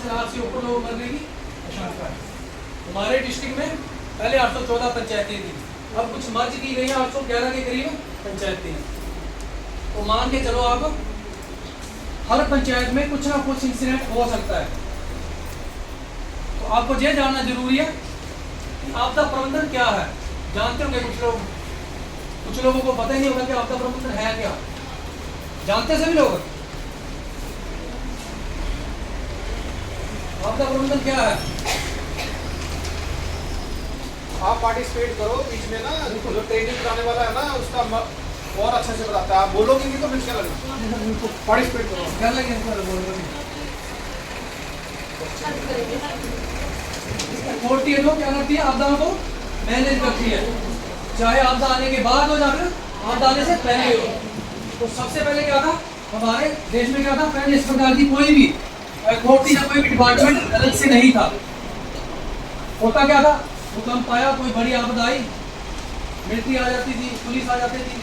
5 लाख से ऊपर लोग मरने की आशंका है। हमारे डिस्ट्रिक्ट में पहले 814 पंचायतें थी, अब कुछ मर्ज की गई है 811 के करीब पंचायतें हैं। तो मान के चलो आप हर पंचायत में कुछ ना कुछ इंसिडेंट हो सकता है। तो आपको ये जानना जरूरी है कि आपदा प्रबंधन क्या है। जानते होंगे कुछ लोगों को पता ही नहीं होगा कि आपदा प्रबंधन है क्या। जानते सभी लोग आपदा प्रबंधन क्या है? आप पार्टिसिपेट करो बीच में ना, जो ट्रेनिंग कराने वाला है ना उसका और अच्छे से बताता है। आप बोलोगे नहीं तो फिर क्या लगेगा। पार्टिसिपेट करो, क्या लगे अथॉरिटी है जो क्या करती है, आपदाओं को मैनेज करती है, चाहे आपदा आने के बाद हो या फिर आपदा आने से पहले हो। तो सबसे पहले क्या था हमारे देश में, क्या था पहले इस प्रकार की कोई भी अथॉरिटी या कोई भी डिपार्टमेंट अलग से नहीं था। होता क्या था, भूकंप आया, कोई बड़ी आपदा आई, मिलिट्री आ जाती थी, पुलिस आ जाती थी,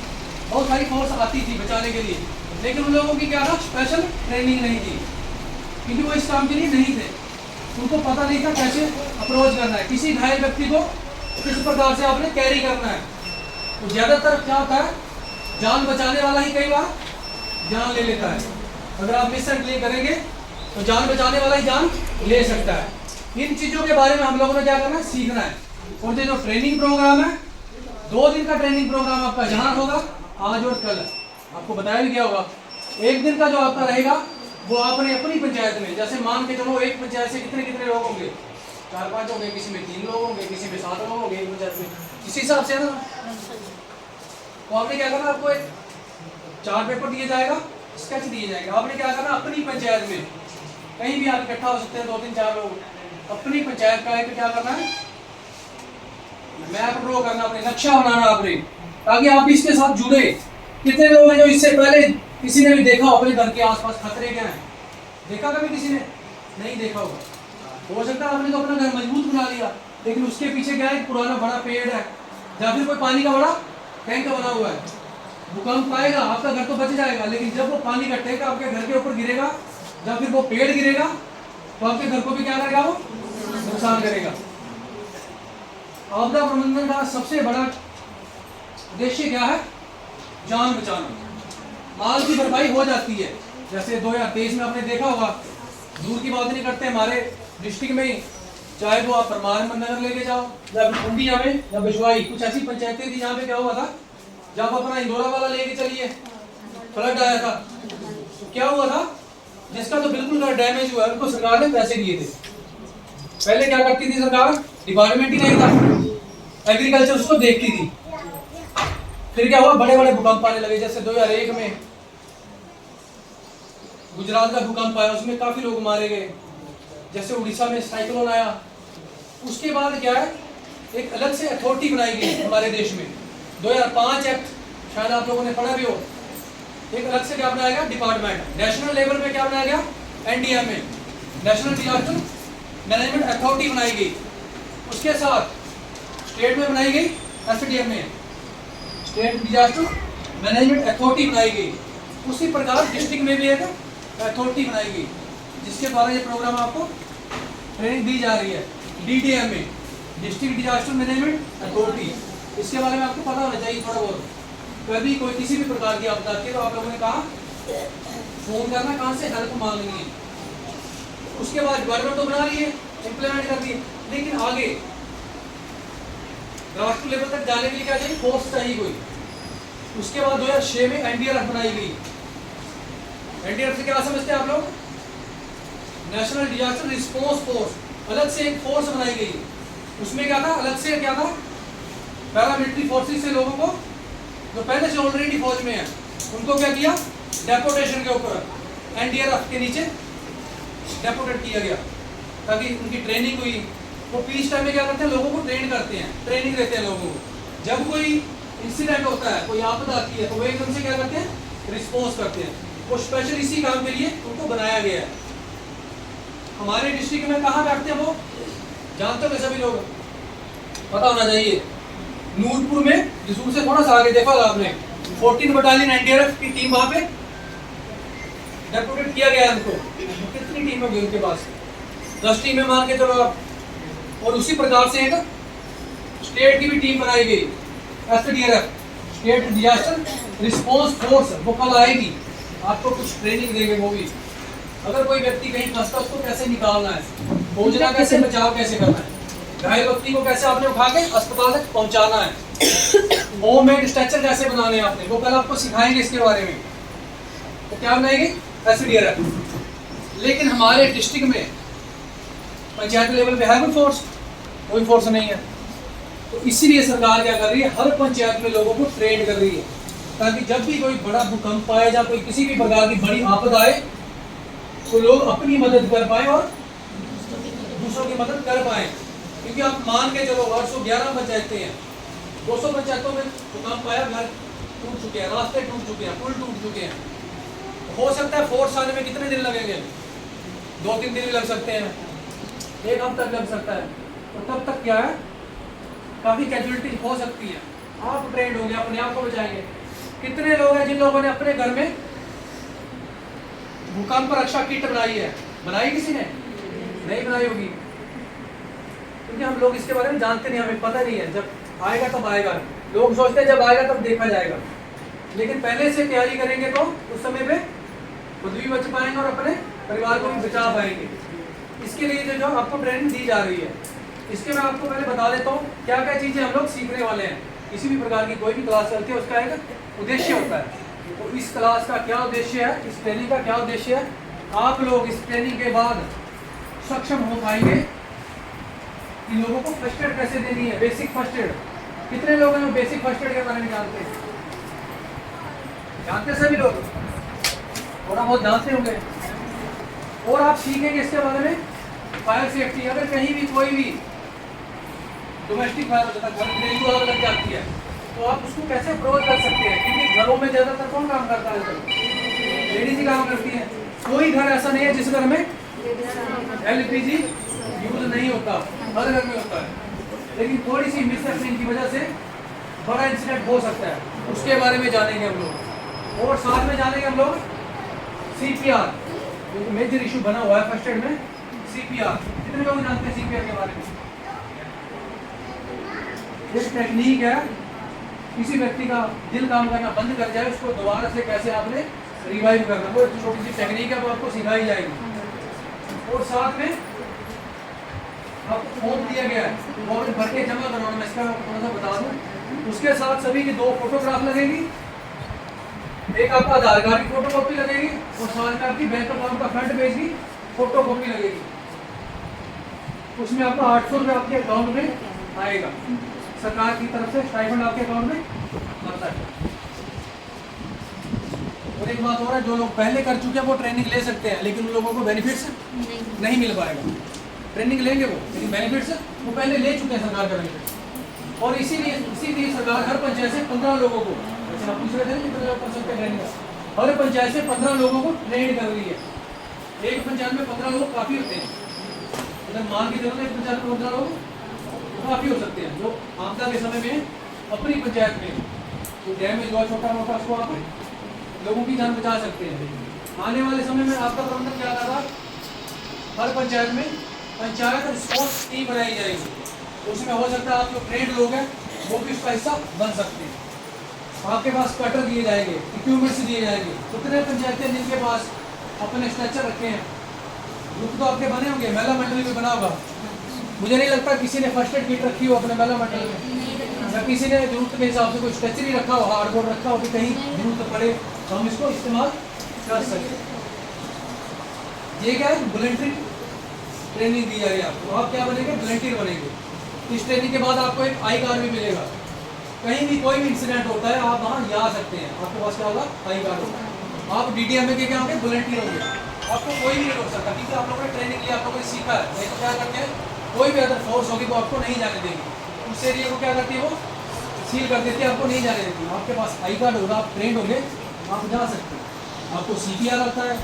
बहुत सारी फोर्स आती थी बचाने के लिए, लेकिन उन लोगों की क्या था स्पेशल ट्रेनिंग नहीं थी, क्योंकि वो इस काम के लिए नहीं थे। उनको पता नहीं था कैसे अप्रोच करना है, किसी घायल व्यक्ति को किस प्रकार से आपने कैरी करना है। तो ज़्यादातर क्या होता है, जान बचाने वाला ही कई बार जान ले लेता है। अगर आप मिसहैंडलिंग करेंगे तो जान बचाने वाला ही जान ले सकता है। इन चीज़ों के बारे में हम लोगों ने क्या करना है, सीखना है। और ये जो ट्रेनिंग प्रोग्राम है, 2 दिन का ट्रेनिंग प्रोग्राम आपका जहाँ होगा आज और कल, आपको बताया भी क्या होगा। 1 दिन का जो आपका रहेगा वो आपने अपनी पंचायत में, जैसे मान के चलो एक पंचायत से कितने कितने लोग होंगे, 4-5 होंगे, किसी में 3 लोग होंगे, किसी में 7 लोग होंगे एक पंचायत में, इसी हिसाब से है ना। तो आपने क्या करना, आपको एक चार्ट पेपर दिया जाएगा, स्केच दिए जाएगा, आपने क्या करना अपनी पंचायत में, कहीं भी आप इकट्ठा हो सकते हैं 2-3-4 लोग, अपनी पंचायत का एक क्या करना है, मैप ड्रॉ करना, अपने नक्शा बनाना आपने, ताकि आप भी इसके साथ जुड़े। कितने लोग हैं जो इससे पहले किसी ने भी देखा हो अपने घर के आसपास खतरे क्या हैं, देखा कभी किसी ने नहीं देखा होगा। हो सकता है आपने तो अपना घर मजबूत बना लिया, लेकिन उसके पीछे क्या है, पुराना बड़ा पेड़ है या फिर कोई पानी का बड़ा टैंक बना हुआ है। भूकंप आएगा आपका घर तो बच जाएगा, लेकिन जब वो पानी का टैंक आपके घर के ऊपर गिरेगा या फिर वो पेड़ गिरेगा तो आपके घर को भी क्या करेगा, वो नुकसान करेगा। आपदा प्रबंधन का सबसे बड़ा उद्देश्य क्या है, जान बचाना। माल की भरपाई हो जाती है, जैसे 2023 में आपने देखा होगा, दूर की बात नहीं करते, हमारे डिस्ट्रिक्ट में ही, चाहे वो आप परमार नगर लेके जाओ या फिर कुंडिया में या बिशवाई, कुछ ऐसी पंचायतें थी जहाँ पे क्या हुआ था, जब अपना इंदौरा वाला लेके चलिए फ्लड आया था, तो क्या हुआ था, जिसका तो बिल्कुल डैमेज हुआ है उनको सरकार ने पैसे दिए थे। पहले क्या करती थी सरकार, डिपार्टमेंट ही नहीं था, एग्रीकल्चर उसको देखती थी। फिर क्या हुआ, बड़े बड़े भूकंप आने लगे, जैसे 2001 में गुजरात का भूकंप आया, उसमें काफी लोग मारे गए। जैसे उड़ीसा में साइक्लोन आया, उसके बाद क्या है, एक अलग से अथॉरिटी बनाई गई हमारे देश में, 2005 एक्ट, शायद आप लोगों ने पढ़ा भी हो। एक अलग से क्या बनाया गया, डिपार्टमेंट, नेशनल लेवल पे क्या बनाया गया, NDMA, national disaster management authority बनाई गई। उसके साथ स्टेट में बनाई गई SDMA, state disaster management authority बनाई गई। उसी प्रकार डिस्ट्रिक्ट में भी एक अथॉरिटी बनाई गई, जिसके द्वारा ये प्रोग्राम आपको ट्रेनिंग दी जा रही है। DDMA, district disaster management authority, इसके बारे में आपको पता होना चाहिए थोड़ा बहुत। कभी कोई किसी भी प्रकार की आपदा आती है तो आप लोगों ने कहा फोन करना, कहाँ से हेल्प मांगनी है। उसके बाद गवर्नमेंट तो बना रही है, इम्प्लीमेंट कर रही है, लेकिन आगे राष्ट्र लेवल तक जाने के लिए क्या चाहिए, फोर्स चाहिए कोई। उसके बाद 2006 में NDRF बनाई गई। NDRF से क्या समझते हैं आप लोग, नेशनल डिजास्टर रिस्पॉन्स फोर्स, अलग से एक फोर्स बनाई गई। उसमें क्या था, अलग से क्या था, पैरामिलिट्री फोर्सेस से लोगों को जो पहले से ऑलरेडी फौज में है उनको क्या किया, डेपोटेशन के ऊपर NDRF के नीचे डेपोटेट किया गया, ताकि उनकी ट्रेनिंग हुई। वो पीस टाइम में क्या करते हैं, लोगों को ट्रेन करते हैं, ट्रेनिंग देते हैं लोगों को। जब कोई इंसिडेंट होता है, कोई आपदा आती है, तो वो एकदम से क्या करते हैं, रिस्पॉन्स करते हैं। वो स्पेशल इसी काम के लिए उनको बनाया गया है। हमारे डिस्ट्रिक्ट में कहाँ बैठते हैं वो जानते हो सभी लोग, पता होना चाहिए। नूरपुर में, जसूर से थोड़ा सा आगे देखा होगा आपने, 14 बटालियन NDRF की टीम वहाँ पे डेपोटेट किया गया है उनको। कितनी टीम होगी उनके पास, 10 टीमें मान के चलो आप, और उसी प्रकार से एक स्टेट की भी टीम बनाई गई, SDRF, state disaster response force, वो कल आएगी, आपको कुछ ट्रेनिंग देंगे वो भी। अगर कोई व्यक्ति कहीं फंसता है उसको कैसे निकालना है, पहुंचना कैसे, बचाव कैसे करना है, घायल व्यक्ति को कैसे आपने उठा के अस्पताल तक पहुंचाना है, होममेड स्ट्रेचर कैसे बनाने हैं आपने, वो कल आपको सिखाएंगे इसके बारे में। तो क्या बनाएंगे, SDRF। लेकिन हमारे डिस्ट्रिक्ट में पंचायत लेवल पे है कोई फोर्स, कोई फोर्स नहीं है। तो इसीलिए सरकार क्या कर रही है, हर पंचायत में लोगों को ट्रेन कर रही है, ताकि जब भी कोई बड़ा भूकंप आए या कोई किसी भी प्रकार की बड़ी आपदा आए तो लोग अपनी मदद कर पाए और दूसरों की मदद कर पाए। क्योंकि आप मान के चलो 811 पंचायतें हैं, 200 पंचायतों में भूकंप आया, घर टूट चुके हैं, रास्ते टूट चुके हैं, पुल टूट चुके हैं। हो सकता है फोर्स आने में कितने दिन लगेंगे, 2-3 दिन भी लग सकते हैं, 1 हफ्ता लग सकता है। तो तब तक क्या है, काफ़ी कैजुअलिटी हो सकती है। आप ट्रेंड होंगे, अपने आप को बचाएंगे। कितने लोग हैं जिन लोगों ने अपने घर में भूकंप रक्षा किट बनाई है, बनाई किसी ने नहीं बनाई होगी, क्योंकि हम लोग इसके बारे में जानते नहीं, हमें पता नहीं है। जब आएगा तब आएगा, लोग सोचते हैं जब आएगा तब देखा जाएगा, लेकिन पहले से तैयारी करेंगे तो उस समय पे खुद भी बच पाएंगे और अपने परिवार को भी बचा पाएंगे। इसके लिए जो आपको ट्रेनिंग दी जा रही है, इसके मैं आपको पहले बता देता हूँ क्या क्या चीज़ें हम लोग सीखने वाले हैं। किसी भी प्रकार की कोई भी क्लास चलती है उसका एक उद्देश्य होता है। तो इस क्लास का क्या उद्देश्य है, इस ट्रेनिंग का क्या उद्देश्य है, आप लोग इस ट्रेनिंग के बाद सक्षम हो पाएंगे इन लोगों को फर्स्ट एड कैसे देनी है, बेसिक फर्स्ट एड। कितने लोग हैं बेसिक फर्स्ट एड के बारे में जानते हैं? जानते सभी लोग, थोड़ा बहुत जानते होंगे। और आप सीखेंगे इसके बारे में फायर सेफ्टी। अगर कहीं भी कोई भी डोमेस्टिक फायर हो जाता है, घर में घरेलू आग लग जाती है, तो आप उसको कैसे अप्रोच कर सकते हैं, क्योंकि घरों में ज़्यादातर कौन काम करता है, लेडीज ही काम करती हैं। कोई घर ऐसा नहीं है जिस घर में LPG यूज नहीं होता, हर घर में होता है। लेकिन थोड़ी सी मिसहैपनिंग की वजह से बड़ा इंसिडेंट हो सकता है, उसके बारे में जानेंगे हम लोग। और साथ में जानेंगे हम लोग CPR, जो मेजर इशू बना हुआ है फर्स्ट एड में, CPR। कितने लोग जानते हैं CPR के बारे में? ये टेक्निक है, किसी व्यक्ति का दिल काम करना बंद कर जाए उसको दोबारा से कैसे आपने रिवाइव करना, वो छोटी सी टेक्निक है, वो आपको सिखाई जाएगी। और साथ में आपको फॉर्म दिया गया है, वो भर के जमा करवाना, मैं इसका आपको थोड़ा सा बता दूँ। उसके साथ सभी की 2 फोटोग्राफ लगेगी, एक आपका आधार कार्ड की फोटो कॉपी लगेगी और साथ में आपकी बैंक अकाउंट का फ्रंट पेज की फोटो कॉपी लगेगी। उसमें आपका 800 रुपये आपके अकाउंट में आएगा, सरकार की तरफ से स्टाइपेंड आपके अकाउंट में आता है। और एक बात और है, जो लोग पहले कर चुके हैं वो ट्रेनिंग ले सकते हैं, लेकिन उन लोगों को बेनिफिट्स नहीं मिल पाएगा। ट्रेनिंग लेंगे वो, लेकिन बेनिफिट्स वो पहले ले चुके हैं सरकार का बेनिफिट। और इसीलिए सरकार हर पंचायत से 15 लोगों को, जैसे आप पूछ रहे थे कितने लोग कर सकते हैं ट्रेनिंग, हर पंचायत से 15 लोगों को ट्रेन कर रही है। एक पंचायत में 15 लोग काफ़ी होते हैं, अगर मान की जरूरत है एक पंचायत में 15 लोग काफ़ी हो सकते हैं, जो आपदा के समय में अपनी पंचायत में तो डैमेज हुआ छोटा मोटा उसको आप लोगों की जान बचा सकते हैं। आने वाले समय में आपका प्रबंधन क्या कर रहा, हर पंचायत में पंचायत रिस्पॉन्स टीम बनाई जाएगी, उसमें हो सकता है आप जो ट्रेंड लोग हैं वो भी उसका हिस्सा बन सकते हैं। आपके पास कटर दिए जाएंगे, इक्विपमेंट्स दिए जाएंगे। कितने पंचायतें जिनके पास अपने स्ट्रक्चर रखे हैं, ग्रुप तो आपके बने होंगे, महिला मंडली में बना होगा। मुझे नहीं लगता किसी ने फर्स्ट एड किट रखी हो अपने महिला मंडल में, या किसी ने जरूरत के हिसाब से कोई स्ट्रेचर ही रखा हो, हार्डबोर्ड रखा हो कि कहीं जरूरत पड़े तो हम इसको इस्तेमाल कर सकें। ये क्या है, वॉलंटरी ट्रेनिंग दी जा रही है आपको। आप क्या बनेंगे, वॉलंटियर बनेंगे। इस ट्रेनिंग के बाद आपको एक आई कार्ड भी मिलेगा, कहीं भी कोई भी इंसिडेंट होता है आप वहाँ जा सकते हैं, आपके पास क्या होगा, आई कार्ड होगा। आप DDMA के क्या होंगे, वॉलंटियर होंगे, आपको कोई भी नहीं रोक सकता, क्योंकि आप लोगों ने ट्रेनिंग लिया, आप लोगों ने सीखा है। नहीं तो क्या करते हैं, कोई भी अदर फोर्स होगी वो आपको नहीं जाने देगी, उस एरिया को क्या करती है वो सील कर देती है, आपको नहीं जाने देती। आपके पास आई कार्ड होगा, आप ट्रेंड होंगे, आप जा सकते हैं। आपको CPR आता है,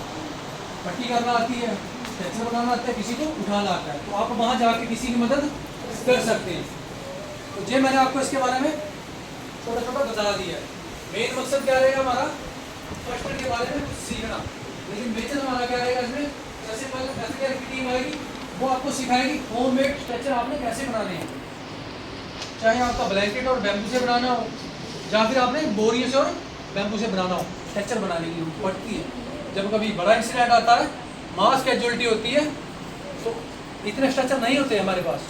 पट्टी करना आती है, स्ट्रेचर बनाना आता है, किसी को उठाना आता है, तो आप वहाँ जाके किसी की मदद कर सकते हैं। तो ये मैंने आपको इसके बारे में छोटा छोटा बता दिया है। मेन मकसद क्या रहेगा हमारा, फर्स्ट एड के बारे में कुछ सीखना, लेकिन मेजर हमारा क्या रहेगा इसमें, जैसे पहले की टीम आएगी वो आपको सिखाएगी होममेड स्ट्रक्चर आपने कैसे बनाने हैं, चाहे आपका ब्लैंकेट और बैम्बू से बनाना हो या फिर आपने बोरियों से और बैम्बू से बनाना हो, स्ट्रक्चर बनाने की पड़ती है। जब कभी बड़ा इंसिडेंट आता है, मास कैजुअलिटी होती है, तो इतने स्ट्रक्चर नहीं होते हमारे पास।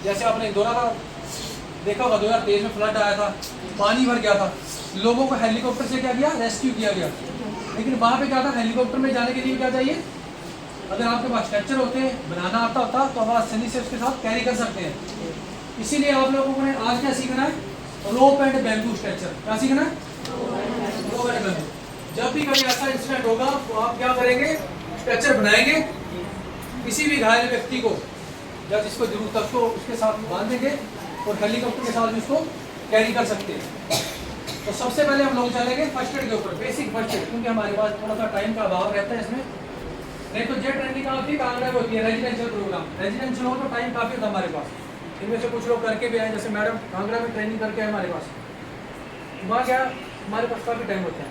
जैसे आपने 2000 देखा होगा, 2023 में फ्लड आया था, पानी भर गया था, लोगों को हेलीकॉप्टर से क्या किया, रेस्क्यू किया गया। लेकिन वहाँ पे क्या था, हेलीकॉप्टर में जाने के लिए क्या चाहिए, अगर आपके पास स्ट्रक्चर होते हैं, बनाना आता होता तो आप आसानी से उसके साथ कैरी कर सकते हैं। इसीलिए आप लोगों ने आज क्या सीखना है, रोप एंड बैम्बू स्ट्रक्चर। क्या सीखना है, रोप एंड बैम्बू। जब भी कभी ऐसा इंसिडेंट होगा तो आप क्या करेंगे, स्ट्रक्चर बनाएंगे, किसी भी घायल व्यक्ति को या जिसको जरूरत है तो उसके साथ बांधेंगे और हेलीकॉप्टर के साथ उसको कैरी कर सकते हैं। तो सबसे पहले हम लोग चलेंगे फर्स्ट एड के ऊपर, बेसिक फर्स्ट एड, क्योंकि हमारे पास थोड़ा सा टाइम का अभाव रहता है इसमें। नहीं तो जेट ट्रेनिंग का होती है, कांगड़ा में होती है रेजिडेंशियल प्रोग्राम। रेजिडेंशियल हो तो टाइम काफ़ी होता है हमारे पास। इनमें से कुछ लोग करके भी आए, जैसे मैडम कांगड़ा में ट्रेनिंग करके आए हमारे पास, वहाँ क्या हमारे पास काफ़ी टाइम होता है।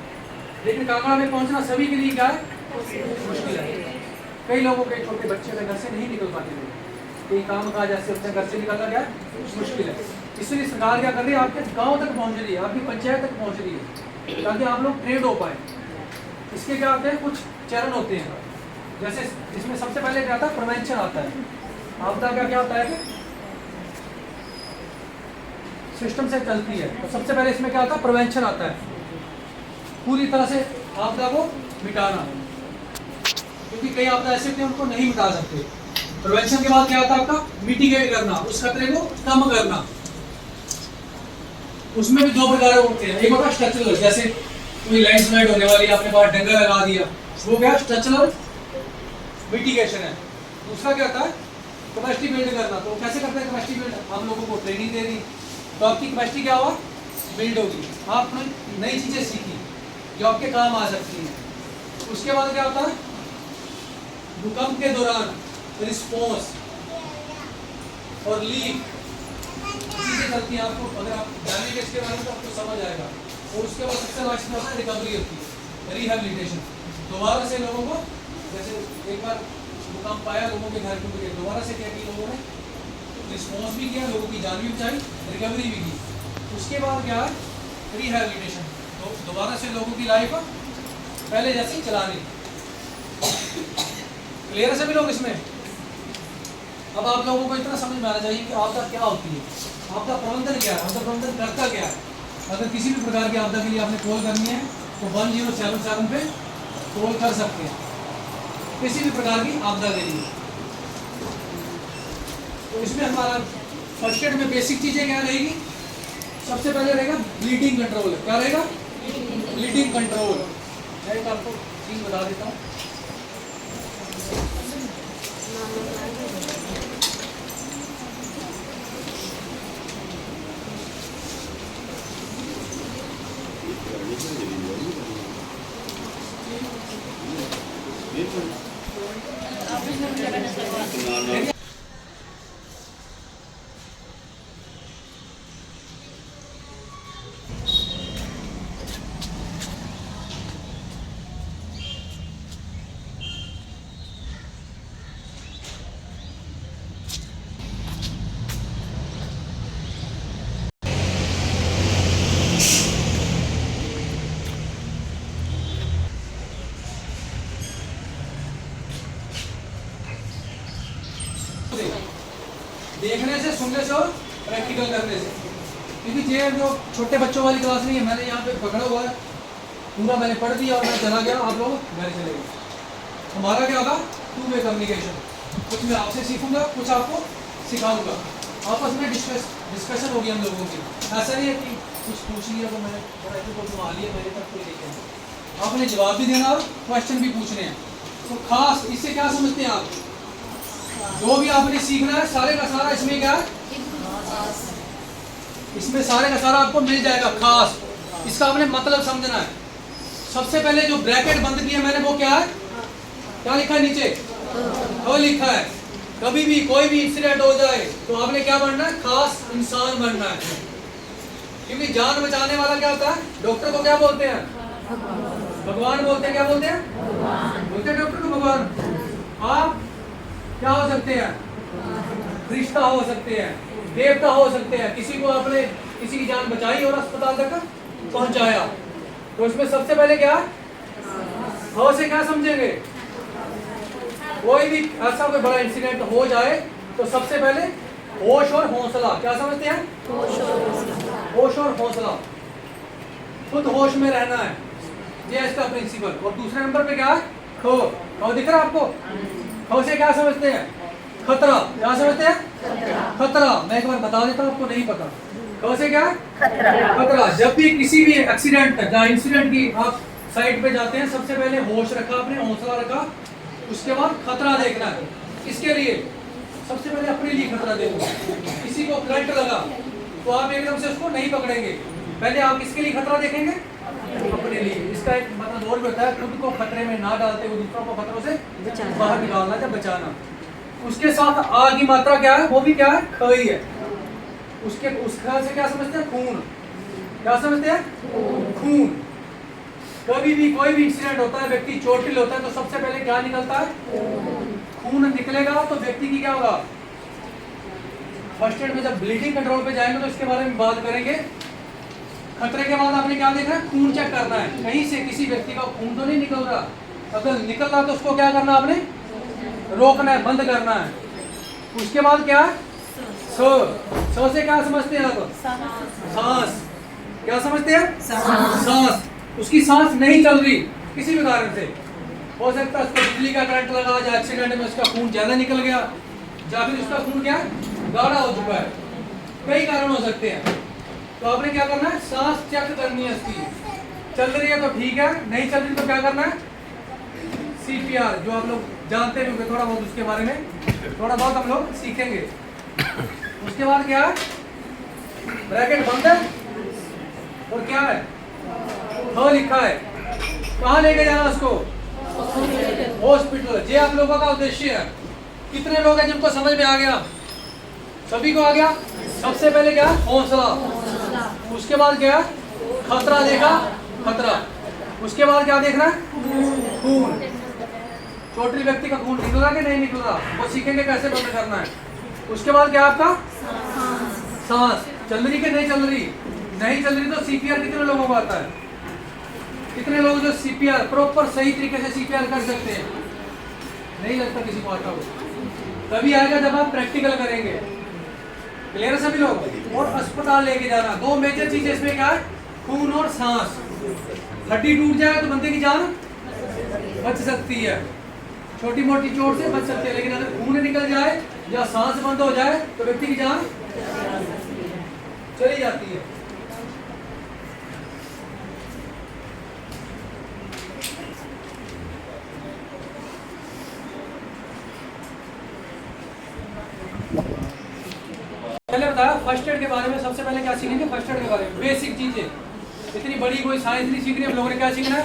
लेकिन कांगड़ा में पहुँचना सभी के लिए क्या है, मुश्किल है। कई लोगों के छोटे बच्चे अपने घर से नहीं निकल पाते थे, कई काम काज ऐसे अपने घर से निकलना क्या मुश्किल है। इसलिए सरकार क्या कर रही है, आपके गांव तक पहुंच रही है, आपकी पंचायत तक पहुंच रही है, ताकि आप लोग ट्रेंड हो पाए। इसके क्या होते हैं, कुछ चरण होते हैं। जैसे इसमें सबसे पहले क्या आता है, प्रिवेंशन आता है। आपदा का क्या होता है कि सिस्टम से चलती है, तो सबसे पहले इसमें क्या आता है, प्रिवेंशन आता है, पूरी तरह से आपदा को मिटाना। क्योंकि कई आपदा ऐसे होते हैं उनको नहीं मिटा सकते। प्रिवेंशन के बाद क्या आता है आपका, मिटिगेट करना, उस खतरे को कम करना। उसमें भी दो प्रकार होते हैं, एक होता है स्ट्रक्चरल, जैसे कोई लैंडस्लाइड होने वाली है, आपने बाहर डंगा लगा दिया, वो क्या स्ट्रक्चरल मिटिगेशन है। दूसरा क्या होता है, कैपेसिटी बिल्ड करना। तो कैसे करते हैं कैपेसिटी बिल्ड, हम लोगों को ट्रेनिंग दे दी तो आपकी कैपेसिटी क्या हुआ, बिल्ड होगी, आपने नई चीज़ें सीखी जो आपके काम आ सकती हैं। उसके बाद क्या होता है, भूकंप के दौरान रिस्पॉन्स और लीक चीज़ें चलती हैं। आपको अगर आप जानेंगे इसके बारे में तो आपको समझ आएगा। और उसके बाद सबसे लास्ट में होता है रिकवरी होती है, रिहेबिलिटेशन। दोबारा से लोगों को, जैसे एक बार भूकंप आया, लोगों के घर टूट गए, दोबारा से क्या किया लोगों ने, रिस्पॉन्स भी किया, लोगों की जान भी बचाई, रिकवरी भी की। उसके बाद क्या है, रिहेबिलिटेशन, तो दोबारा से लोगों की लाइफ पहले जैसे ही चलानी। क्लियर है सभी लोग इसमें? अब आप लोगों को इतना समझ में आना चाहिए कि आपदा क्या होती है, आपदा प्रबंधन क्या है, आपदा प्रबंधन करता क्या है। अगर किसी भी प्रकार की आपदा के लिए आपने कॉल करनी है तो 1077 पे कॉल कर सकते हैं, किसी भी प्रकार की आपदा के लिए। तो इसमें हमारा फर्स्ट एड में बेसिक चीज़ें क्या रहेगी, सबसे पहले रहेगा ब्लीडिंग कंट्रोल। क्या रहेगा, ब्लीडिंग कंट्रोल। मैं एक आपको चीज़ बता देता हूँ। देखने से, सुनने से और प्रैक्टिकल करने से। क्योंकि ये जो छोटे बच्चों वाली क्लास नहीं है, मैंने यहाँ पे पकड़ा हुआ है पूरा, मैंने पढ़ दिया और मैं चला गया, आप लोग घर चले गए। हमारा क्या होगा, टू वे कम्युनिकेशन। कुछ मैं आपसे सीखूंगा, कुछ आपको सिखाऊंगा, आपस में डिस्कशन होगी हम लोगों की। ऐसा नहीं है कि कुछ पूछ लिया तो मैं को घुमा लिया, मेरे तक कोई लेके आए। आपने जवाब भी देना और क्वेश्चन भी पूछने हैं। तो खास इससे क्या समझते हैं आप, जो भी आपने सीखना है सारे का सारा इसमें क्या है, इसमें सारे का सारा आपको मिल जाएगा। खास इसका आपने मतलब समझना है। सबसे पहले जो ब्रैकेट बंद किया मैंने वो क्या है, क्या लिखा है नीचे, वो लिखा है कभी भी कोई भी इंसिडेंट हो जाए तो आपने क्या बनना है, खास इंसान बनना है। क्योंकि जान बचाने वाला क्या होता है, डॉक्टर को क्या बोलते हैं, भगवान बोलते हैं। क्या बोलते हैं, बोलते हैं डॉक्टर को भगवान। आप क्या हो सकते हैं? फरिश्ता हो सकते हैं, देवता हो सकते हैं, किसी को आपने किसी की जान बचाई और अस्पताल तक पहुंचाया। तो इसमें सबसे पहले क्या है? हो से क्या समझेंगे? कोई भी ऐसा कोई बड़ा इंसिडेंट हो जाए तो सबसे पहले होश और हौसला, क्या समझते हैं? होश और हौसला, खुद होश में रहना है, ये इसका प्रिंसिपल। और दूसरे नंबर पे क्या है? खो। खो दिख रहा है आपको? खो से क्या समझते हैं? खतरा। क्या समझते हैं? खतरा। मैं एक बार बता देता हूँ, आपको नहीं पता। खो से क्या? खतरा। जब भी किसी भी एक्सीडेंट या इंसिडेंट की आप साइड पे जाते हैं, सबसे पहले होश रखा आपने, हौसला रखा, उसके बाद खतरा देखना है। किसके लिए? सबसे पहले अपने लिए खतरा देखो। किसी को करंट लगा तो आप एकदम से उसको नहीं पकड़ेंगे, पहले आप किसके लिए खतरा देखेंगे? अपने लिए। इसका एक मतलब और भी होता है, खुद को खतरे में ना डालते हुए दूसरों को खतरों से बाहर निकालना या बचाना। उसके साथ आ की मात्रा क्या है? वो भी क्या है? ख ही है। उसके उस ख्याल से क्या समझते हैं? खून। क्या समझते हैं? खून। कभी भी कोई भी इंसिडेंट होता है, व्यक्ति चोटिल होता है, तो सबसे पहले क्या निकलता है? खून निकलेगा तो व्यक्ति की क्या होगा? फर्स्ट एड में जब ब्लीडिंग कंट्रोल पे जाएंगे तो इसके बारे में बात करेंगे। खतरे के बाद आपने क्या देखना है? खून चेक करना है, कहीं से किसी व्यक्ति का खून तो नहीं निकल रहा। अगर निकल रहा तो उसको क्या करना है? आपने रोकना है, बंद करना है। उसके बाद क्या है? स से क्या समझते हैं आप? सांस। क्या समझते हैं? सांस। उसकी सांस नहीं चल रही किसी भी कारण से, हो सकता है उसको बिजली का करंट लगा, या एक्सीडेंट में उसका खून ज्यादा निकल गया, या फिर उसका खून क्या गाढ़ा हो चुका है, कई कारण हो सकते हैं। तो आपने क्या करना है? सांस चेक करनी है उसकी, चल रही है तो ठीक है, नहीं चल रही तो क्या करना है? CPR, जो आप लोग जानते भी होंगे थोड़ा बहुत, उसके बारे में थोड़ा बहुत हम लोग सीखेंगे। उसके बाद क्या है? ब्रैकेट बंद है और क्या है? हाँ लिखा है। कहाँ लेके जाना उसको? हॉस्पिटल। ये आप लोगों का उद्देश्य है। कितने लोग हैं जिनको समझ में आ गया? सभी को आ गया। सबसे पहले क्या? हौसला। उसके बाद क्या? खतरा देखा, खतरा। उसके बाद क्या देखना है? खून। चोटिल व्यक्ति का खून निकल रहा कि नहीं निकल रहा, वो सीखेंगे कैसे बंद करना है। उसके बाद क्या आपका? सांस। चल रही कि नहीं चल रही? नहीं चल रही तो CPR कितने लोगों को आता है? कितने लोग जो CPR प्रॉपर सही तरीके से CPR कर सकते हैं? नहीं लगता किसी को आता हो। तभी आएगा जब आप प्रैक्टिकल करेंगे। क्लियर है सभी लोग? और अस्पताल लेके जाना, दो मेजर चीजें इसमें क्या है? खून और सांस। हड्डी टूट जाए तो बंदे की जान बच सकती है, छोटी मोटी चोट से बच सकती है, लेकिन अगर खून निकल जाए या सांस बंद हो जाए तो व्यक्ति की जान चली जाती है। पहले बताया फर्स्ट एड के बारे में। सबसे पहले क्या सीखेंगे? फर्स्ट एड के बारे में बेसिक चीजें। इतनी बड़ी कोई साइंस नहीं सीखनी, हम लोगों ने क्या सीखना है?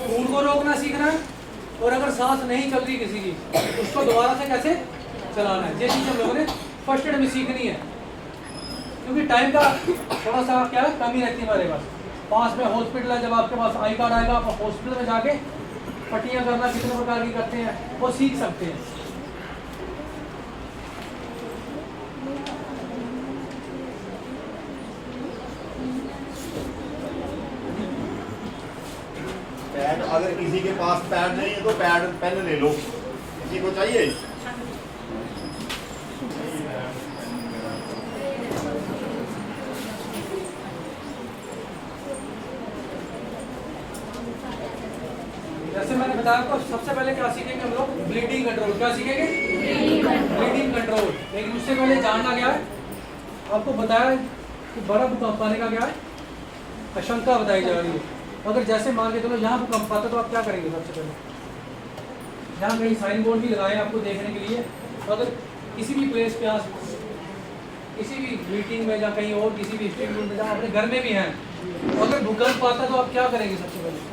खून को रोकना सीखना है, और अगर सांस नहीं चल रही किसी की उसको दोबारा से कैसे चलाना है, ये चीज हम लोगों ने फर्स्ट एड में सीखनी है। क्योंकि टाइम का थोड़ा सा क्या है? कमी रहती है हमारे पास। पास में हॉस्पिटल है, जब आपके पास आई कार्ड आएगा आप हॉस्पिटल में जाके पट्टियाँ करना कितने प्रकार की करते हैं वो सीख सकते हैं। पैड, अगर किसी के पास पैड नहीं है तो पैड पेन ले लो, किसी को चाहिए? जैसे मैंने बताया आपको, सबसे पहले क्या सीखेंगे हम लोग? Bleeding control. क्या सीखेंगे? Bleeding control. लेकिन उससे पहले जानना क्या है? आपको बताया कि बड़ा भूकंप आने का क्या है? आशंका बताई जा रही है। अगर जैसे मान के चलो यहाँ भूकंप आता तो आप क्या करेंगे? सबसे पहले यहाँ कहीं साइन बोर्ड भी लगाए आपको देखने के लिए। तो अगर किसी भी प्लेस पे आप किसी भी मीटिंग में या कहीं और किसी भी इंस्टीट्यूट में, जहाँ अपने घर में भी हैं, तो अगर भूकंप आता तो आप क्या करेंगे? सबसे पहले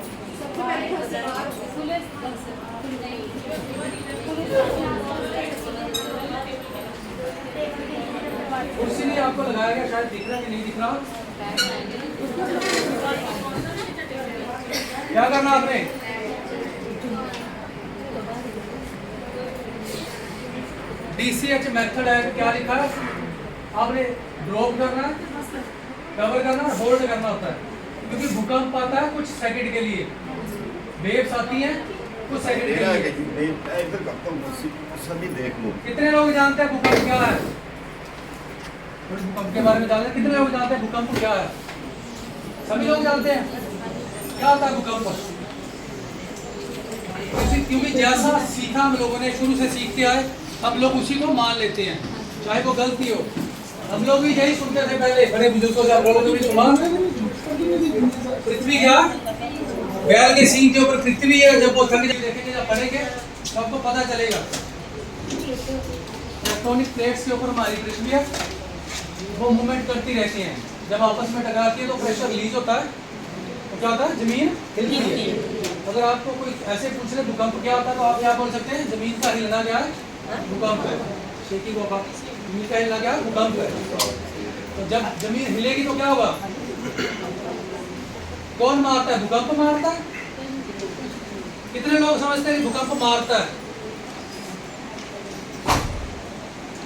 कुर्सी नहीं आपको लगाया गया, शायद दिख रहा कि नहीं दिख रहा? क्या करना आपने? DCH मेथड है तो क्या लिखा है, आपने ड्रॉप करना है, कवर करना और होल्ड करना होता है, क्योंकि भूकंप आता है कुछ सेकंड के लिए, वेव्स आती हैं कुछ सेकंड के लिए। इधर करता हूँ, सभी देख लो। कितने लोग जानते हैं भूकंप क्या है? भूकंप के बारे में जानते हैं? कितने लोग जानते हैं भूकंप क्या है? सभी लोग जानते हैं क्या होता है भूकंप? क्योंकि जैसा सीखा हम लोगों ने, शुरू से सीखते आए, हम लोग उसी को मान लेते हैं, चाहे वो गलती हो। हम लोग भी यही सुनते थे पहले बड़े बुजुर्गों से, आप लोगों ने भी सुना। पृथ्वी क्या, बैल के सींग के ऊपर पृथ्वी है, जब वो थक जाएगी देखेंगे, जब पढ़ेंगे तो आपको पता चलेगा। टेक्टोनिक प्लेट्स के ऊपर हमारी पृथ्वी है, वो मूवमेंट करती रहती हैं, जब आपस में टकराती है तो प्रेशर रिलीज होता है, तो क्या होता है, जमीन हिलती है। अगर आपको कोई ऐसे पूछ ले भूकंप क्या होता है, तो आप क्या बोल सकते हैं, जमीन का हिलना क्या है, भूकंप है। शेकी को आप जमीन का हिलना क्या है, भूकंप है। तो जब जमीन हिलेगी तो क्या होगा, कौन मारता है, भूकंप मारता है। कितने लोग समझते हैं भूकंप मारता है?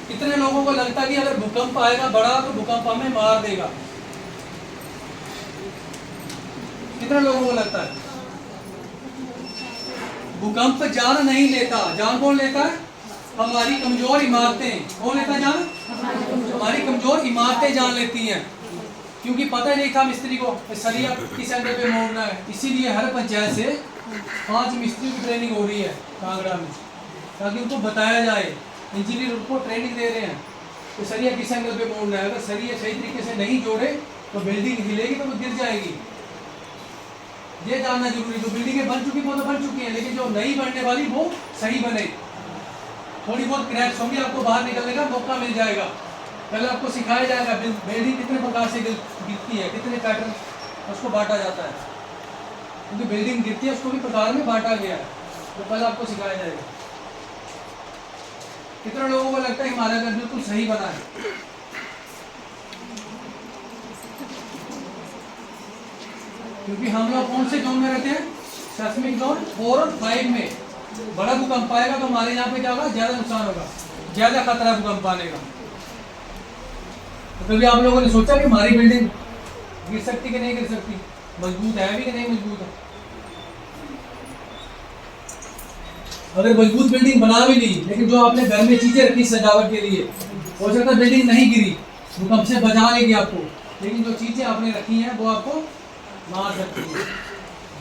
कितने लोगों को लगता है कि अगर भूकंप आएगा बड़ा तो भूकंप हमें मार देगा? कितने लोगों को लगता है? भूकंप जान नहीं लेता। जान कौन लेता है? हमारी कमजोर इमारतें। कौन लेता है जान? हमारी कमजोर इमारतें जान लेती हैं, क्योंकि पता ही नहीं था मिस्त्री को सरिया किस एंगल पे मोड़ना है। इसीलिए हर पंचायत से 5 मिस्त्री की ट्रेनिंग हो रही है कांगड़ा में, ताकि उनको बताया जाए, इंजीनियर उनको ट्रेनिंग दे रहे हैं तो सरिया किस एंगल पे मोड़ना है। अगर सरिया सही तरीके से नहीं जोड़े तो बिल्डिंग हिलेगी तो वो गिर जाएगी। ये जानना जरूरी। जो बिल्डिंगें बन चुकी वो तो बन चुकी हैं, लेकिन जो नई बनने वाली वो सही बने। थोड़ी बहुत क्रैक्स होंगी, आपको बाहर निकलने का मौका मिल जाएगा। पहले आपको सिखाया जाएगा बिल्डिंग कितने प्रकार से गिरती है, कितने पैटर्न उसको बांटा जाता है, क्योंकि बिल्डिंग गिरती है उसको भी प्रकार में बांटा गया है, तो पहले आपको सिखाया जाएगा। कितने लोगों को लगता है हमारा घर बिल्कुल सही बना है? क्योंकि हम लोग कौन से जोन में रहते हैं? सेस्मिक जोन 4 और 5 में। बड़ा भूकंप आएगा तो हमारे यहाँ पे क्या होगा, ज्यादा नुकसान होगा, ज्यादा खतरा भूकंप आने का। तो कभी आप लोगों ने सोचा कि हमारी बिल्डिंग गिर सकती कि नहीं गिर सकती, मजबूत है भी कि नहीं मजबूत है? अगर मजबूत बिल्डिंग बना भी ली, लेकिन जो आपने घर में चीजें रखी सजावट के लिए, हो सकता है बिल्डिंग नहीं गिरी, भूकंप से बचा लेगी आपको, लेकिन जो चीजें आपने रखी हैं वो आपको मार सकती है।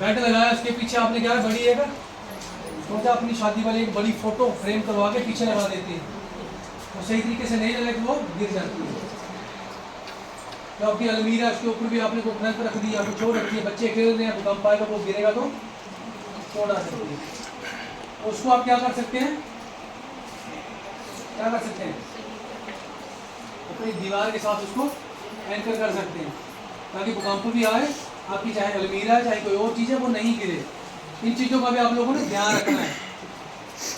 बेड लगाया, उसके पीछे आपने क्या है, बड़ी है सोचा अपनी शादी वाली एक बड़ी फोटो फ्रेम करवा के पीछे लगा देती है, तो सही तरीके से नहीं लगे तो वो गिर जाती है। तो आपकी अलमीरा, उसके ऊपर भी आपने कोई ट्रंक रख दिया, कुछ छोड़ रखी है, बच्चे खेल रहे हैं, भूकंप आएगा वो गिरेगा तो तोड़ आ सकती है। तो उसको आप क्या कर सकते हैं, क्या कर सकते हैं, अपनी दीवार के साथ उसको एंकर कर सकते हैं, ताकि भूकंप भी आए, आपकी चाहे अलमीरा चाहे कोई और चीज़ है वो नहीं गिरे। इन चीज़ों का भी आप लोगों ने ध्यान रखना है।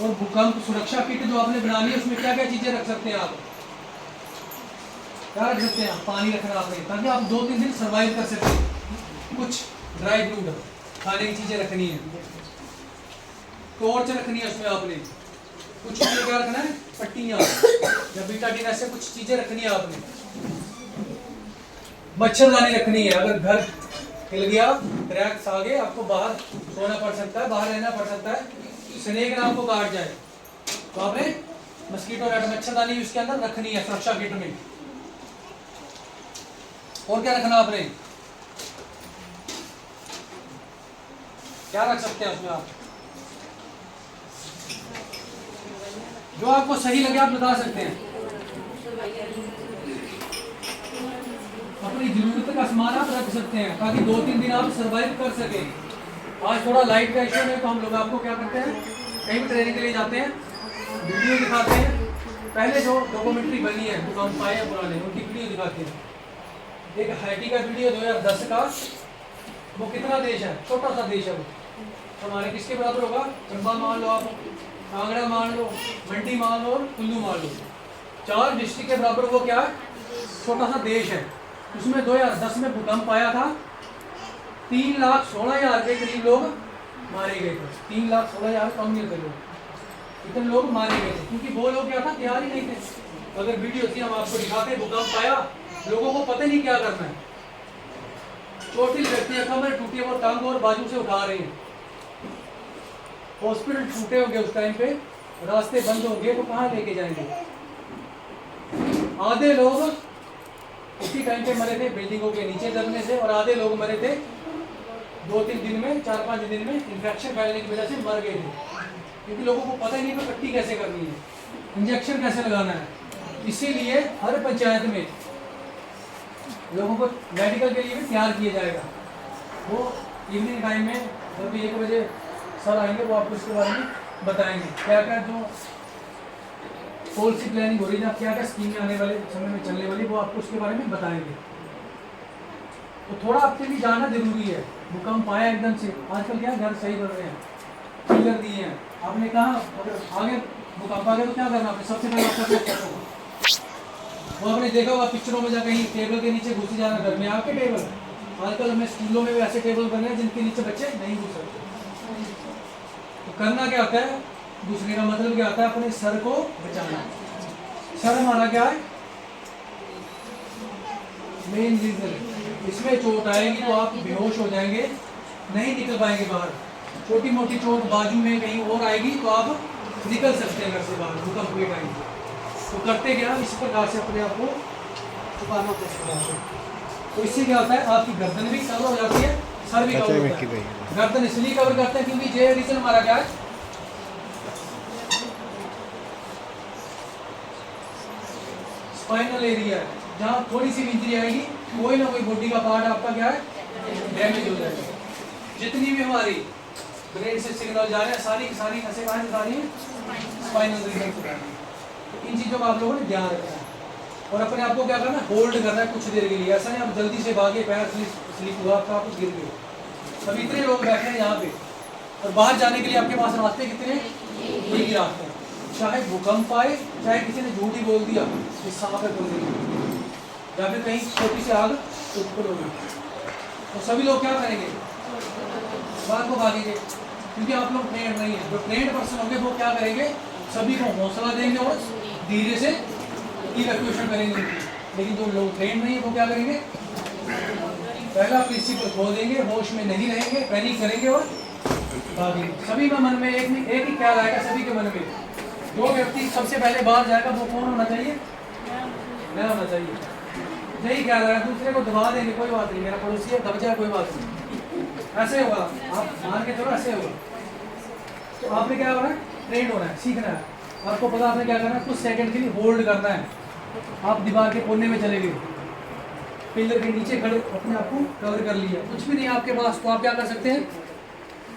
और भूकंप सुरक्षा किट जो आपने बनानी है उसमें क्या क्या चीज़ें रख सकते हैं आप, क्या रख सकते हैं? पानी रखना आपने, ताकि आप 2-3 दिन सर्वाइव कर सकते। कुछ ड्राई फ्रूट खाने की चीज़ें रखनी है, टॉर्च रखनी है उसमें आपने, कुछ क्या रखना है, पट्टियाँ या बीटाडीन, ऐसे कुछ चीज़ें रखनी है आपने। मच्छरदानी रखनी है, अगर घर हिल गया, क्रैक्स आ गए, आपको बाहर सोना पड़ सकता है, बाहर रहना पड़ सकता है, स्नेक ना आपको काट जाए, तो आपने मस्कीटो नेट, मच्छरदानी उसके अंदर रखनी है सुरक्षा किट में। और क्या रखना आपने, क्या रख सकते हैं उसमें आप, जो आपको सही लगे आप बता सकते हैं। अपनी जरूरत का सामान आप रख सकते हैं, ताकि 2-3 दिन आप सरवाइव कर सके। आज थोड़ा लाइट का इशू है, तो हम लोग आपको क्या करते हैं, कहीं भी ट्रेनिंग के लिए जाते हैं, वीडियो दिखाते हैं। पहले जो डॉक्यूमेंट्री बनी है भूकंप आए हैं पुराने, उनकी वीडियो दिखाते हैं। एक हैटी का वीडियो 2010 का, वो कितना देश है, छोटा सा देश है वो, हमारे किसके बराबर होगा, चंबा मान लो आप, कांगड़ा मान लो, मंडी मान लो और कुल्लू मान लो, 4 डिस्ट्रिक्ट के बराबर वो क्या है, छोटा सा देश है। उसमें 2010 में भूकंप आया था, 3,16,000 के करीब लोग मारे गए थे। 3,16,000 कम नहीं थे लोग, इतने लोग मारे गए थे, क्योंकि वो लोग क्या था, तैयार ही नहीं थे। अगर वीडियो थी हम आपको दिखाते, भूकंप आया, लोगों को पता नहीं क्या करना है। चोटिल व्यक्ति है, कमर टूटी है, वो टांग और बाजू से उठा रहे हैं। हॉस्पिटल टूटे होंगे उस टाइम पे, रास्ते बंद होंगे, तो कहाँ लेके जाएंगे। आधे लोग उसी टाइम पे मरे थे बिल्डिंगों के नीचे दबने से, और आधे लोग मरे थे 2-3 दिन में, 4-5 दिन में इन्फेक्शन फैलने की वजह से मर गए थे, क्योंकि लोगों को पता ही नहीं कि पट्टी कैसे करनी है, इंजेक्शन कैसे लगाना है। इसीलिए हर पंचायत में लोगों को मेडिकल के लिए भी तैयार किया जाएगा। वो इवनिंग टाइम में जब 1 बजे सर आएंगे, वो आपको इसके बारे में बताएंगे क्या क्या जो पॉलिसी प्लानिंग हो रही है, क्या क्या स्कीमें आने वाले समय में चलने वाली, वो आपको उसके बारे में बताएंगे। तो थोड़ा आपके लिए जाना जरूरी है। भूकंप आया एकदम से, आजकल क्या घर सही कर रहे हैं, पिलर दिए हैं। आपने कहा अगर आगे भूकंप आ गया तो क्या करना, आपने सबसे पहले आपका क्या होगा। वो आपने देखा होगा पिक्चरों में, जा कहीं टेबल के नीचे घुस जाना, घर में आपके टेबल। आजकल हमें स्कूलों में भी ऐसे टेबल बने हैं जिनके नीचे बच्चे नहीं घुस सकते। तो करना क्या होता है, घुसने का मतलब क्या होता है, अपने सर को बचाना। सर हमारा क्या है, मेन रीजन। इसमें चोट आएगी तो आप बेहोश हो जाएंगे, नहीं निकल पाएंगे बाहर। छोटी मोटी चोट बाजू में कहीं और आएगी तो आप निकल सकते हैं घर से बाहर भूकंप के टाइम। तो करते क्या, इस प्रकार से अपने आप को छुपाना पड़ता है। तो इससे क्या होता है, आपकी गर्दन भी कवर हो जाती है, सर भी कवर होता है। गर्दन इसलिए कवर करते हैं क्योंकि ये रीजन हमारा क्या है, स्पाइनल एरिया है, जहाँ थोड़ी सी इंजरी आएगी, कोई ना कोई बॉडी का पार्ट आपका क्या है, डैमेज हो जाएगा। जितनी भी हमारी ब्रेन से सिग्नल जा रहे हैं, सारी की सारी नसें कहाँ जा रही हैं, स्पाइनल रीजन से जा रही हैं। तो इन चीज़ों का आप लोगों ने ध्यान रखना है, और अपने आप को क्या करना है, होल्ड करना है कुछ देर के लिए। ऐसा नहीं आप जल्दी से भागे, पैर स्लिप हुआ तो आप गिर गए। अब इतने लोग बैठे हैं यहाँ पे, और बाहर जाने के लिए आपके पास रास्ते कितने, एक ही रास्ते हैं। चाहे भूकंप आए, चाहे किसी ने झूठ ही बोल दिया कि सांप है बोल दिया, या फिर कहीं छोटी सी आग ऊपर होगी, तो सभी लोग क्या करेंगे, बाहर को भागेंगे, क्योंकि आप लोग ट्रेंड नहीं है। जो ट्रेंड पर्सन होंगे वो क्या करेंगे, सभी को हौसला देंगे और धीरे से इवैक्यूएशन करेंगे उनकी। लेकिन जो लोग ट्रेंड नहीं है वो क्या करेंगे, पहला प्रिंसिपल खो देंगे, होश में नहीं रहेंगे, पैनिक करेंगे और भागेंगे। सभी का मन में एक ही ख्याल आएगा, सभी के मन में, जो व्यक्ति सबसे पहले बाहर जाएगा वो कौन होना चाहिए, मैं होना चाहिए। यही ख्याल आएगा, दूसरे को दबा देंगे, कोई बात नहीं, मेरा पड़ोसी है, दब जाए कोई बात नहीं, ऐसे होगा। आप मान के चलो ऐसे होगा। तो आपने क्या होना है, ट्रेंड होना है, सीखना है। आपको पता आपने क्या करना है, कुछ सेकंड के लिए होल्ड करना है। आप दीवार के कोने में चले गए, पिलर के नीचे खड़े, अपने आप को कवर कर लिया, कुछ भी नहीं आपके पास, तो आप क्या कर सकते हैं,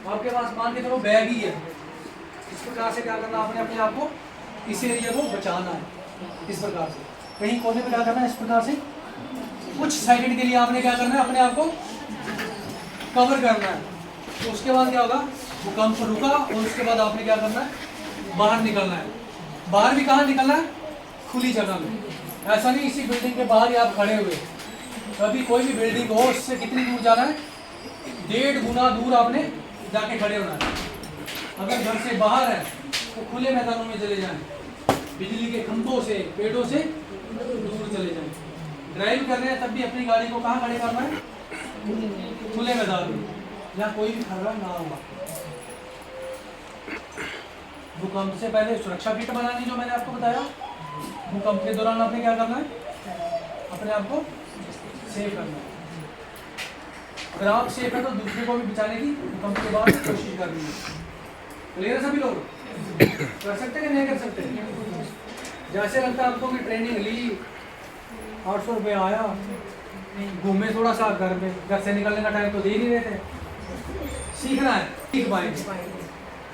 आपके पास मान के चलो बैग ही है। इस प्रकार से क्या करना, आपने अपने आप को इस एरिया को बचाना है। इस प्रकार से कहीं कोने में क्या करना है, इस प्रकार से कुछ सेकंड के लिए आपने क्या करना है, अपने आप को कवर करना है। तो उसके बाद क्या होगा, भूकंप रुका, और उसके बाद आपने क्या करना है, बाहर निकलना है। बाहर भी कहाँ निकलना है, खुली जगह में। ऐसा नहीं इसी बिल्डिंग के बाहर ही आप खड़े हुए, कभी कोई भी बिल्डिंग हो, उससे कितनी दूर जाना है, 1.5 गुना दूर आपने जाके खड़े होना है। अगर घर से बाहर है तो खुले मैदानों में चले जाएं, बिजली के खंभों से, पेड़ों से दूर चले जाएं। ड्राइव कर रहे हैं तब भी अपनी गाड़ी को कहाँ खड़े करना है, खुले मैदान में, जहाँ कोई भी खतरा ना होगा। भूकंप से पहले सुरक्षा किट बनानी, जो मैंने आपको बताया। भूकंप के दौरान आपने क्या करना है, अपने आप को सेफ करना है। अगर आप सेफ है तो दूसरे को भी बचाने की भूकंप के बाद कोशिश करनी है। क्लियर है सभी लोग, कर सकते कि नहीं कर सकते। जैसे लगता है आपको कि ट्रेनिंग ली, 800 रुपये आया, घूमे थोड़ा सा, घर से निकलने का टाइम तो दे नहीं रहे थे। सीखना है, सीख पाएंगे।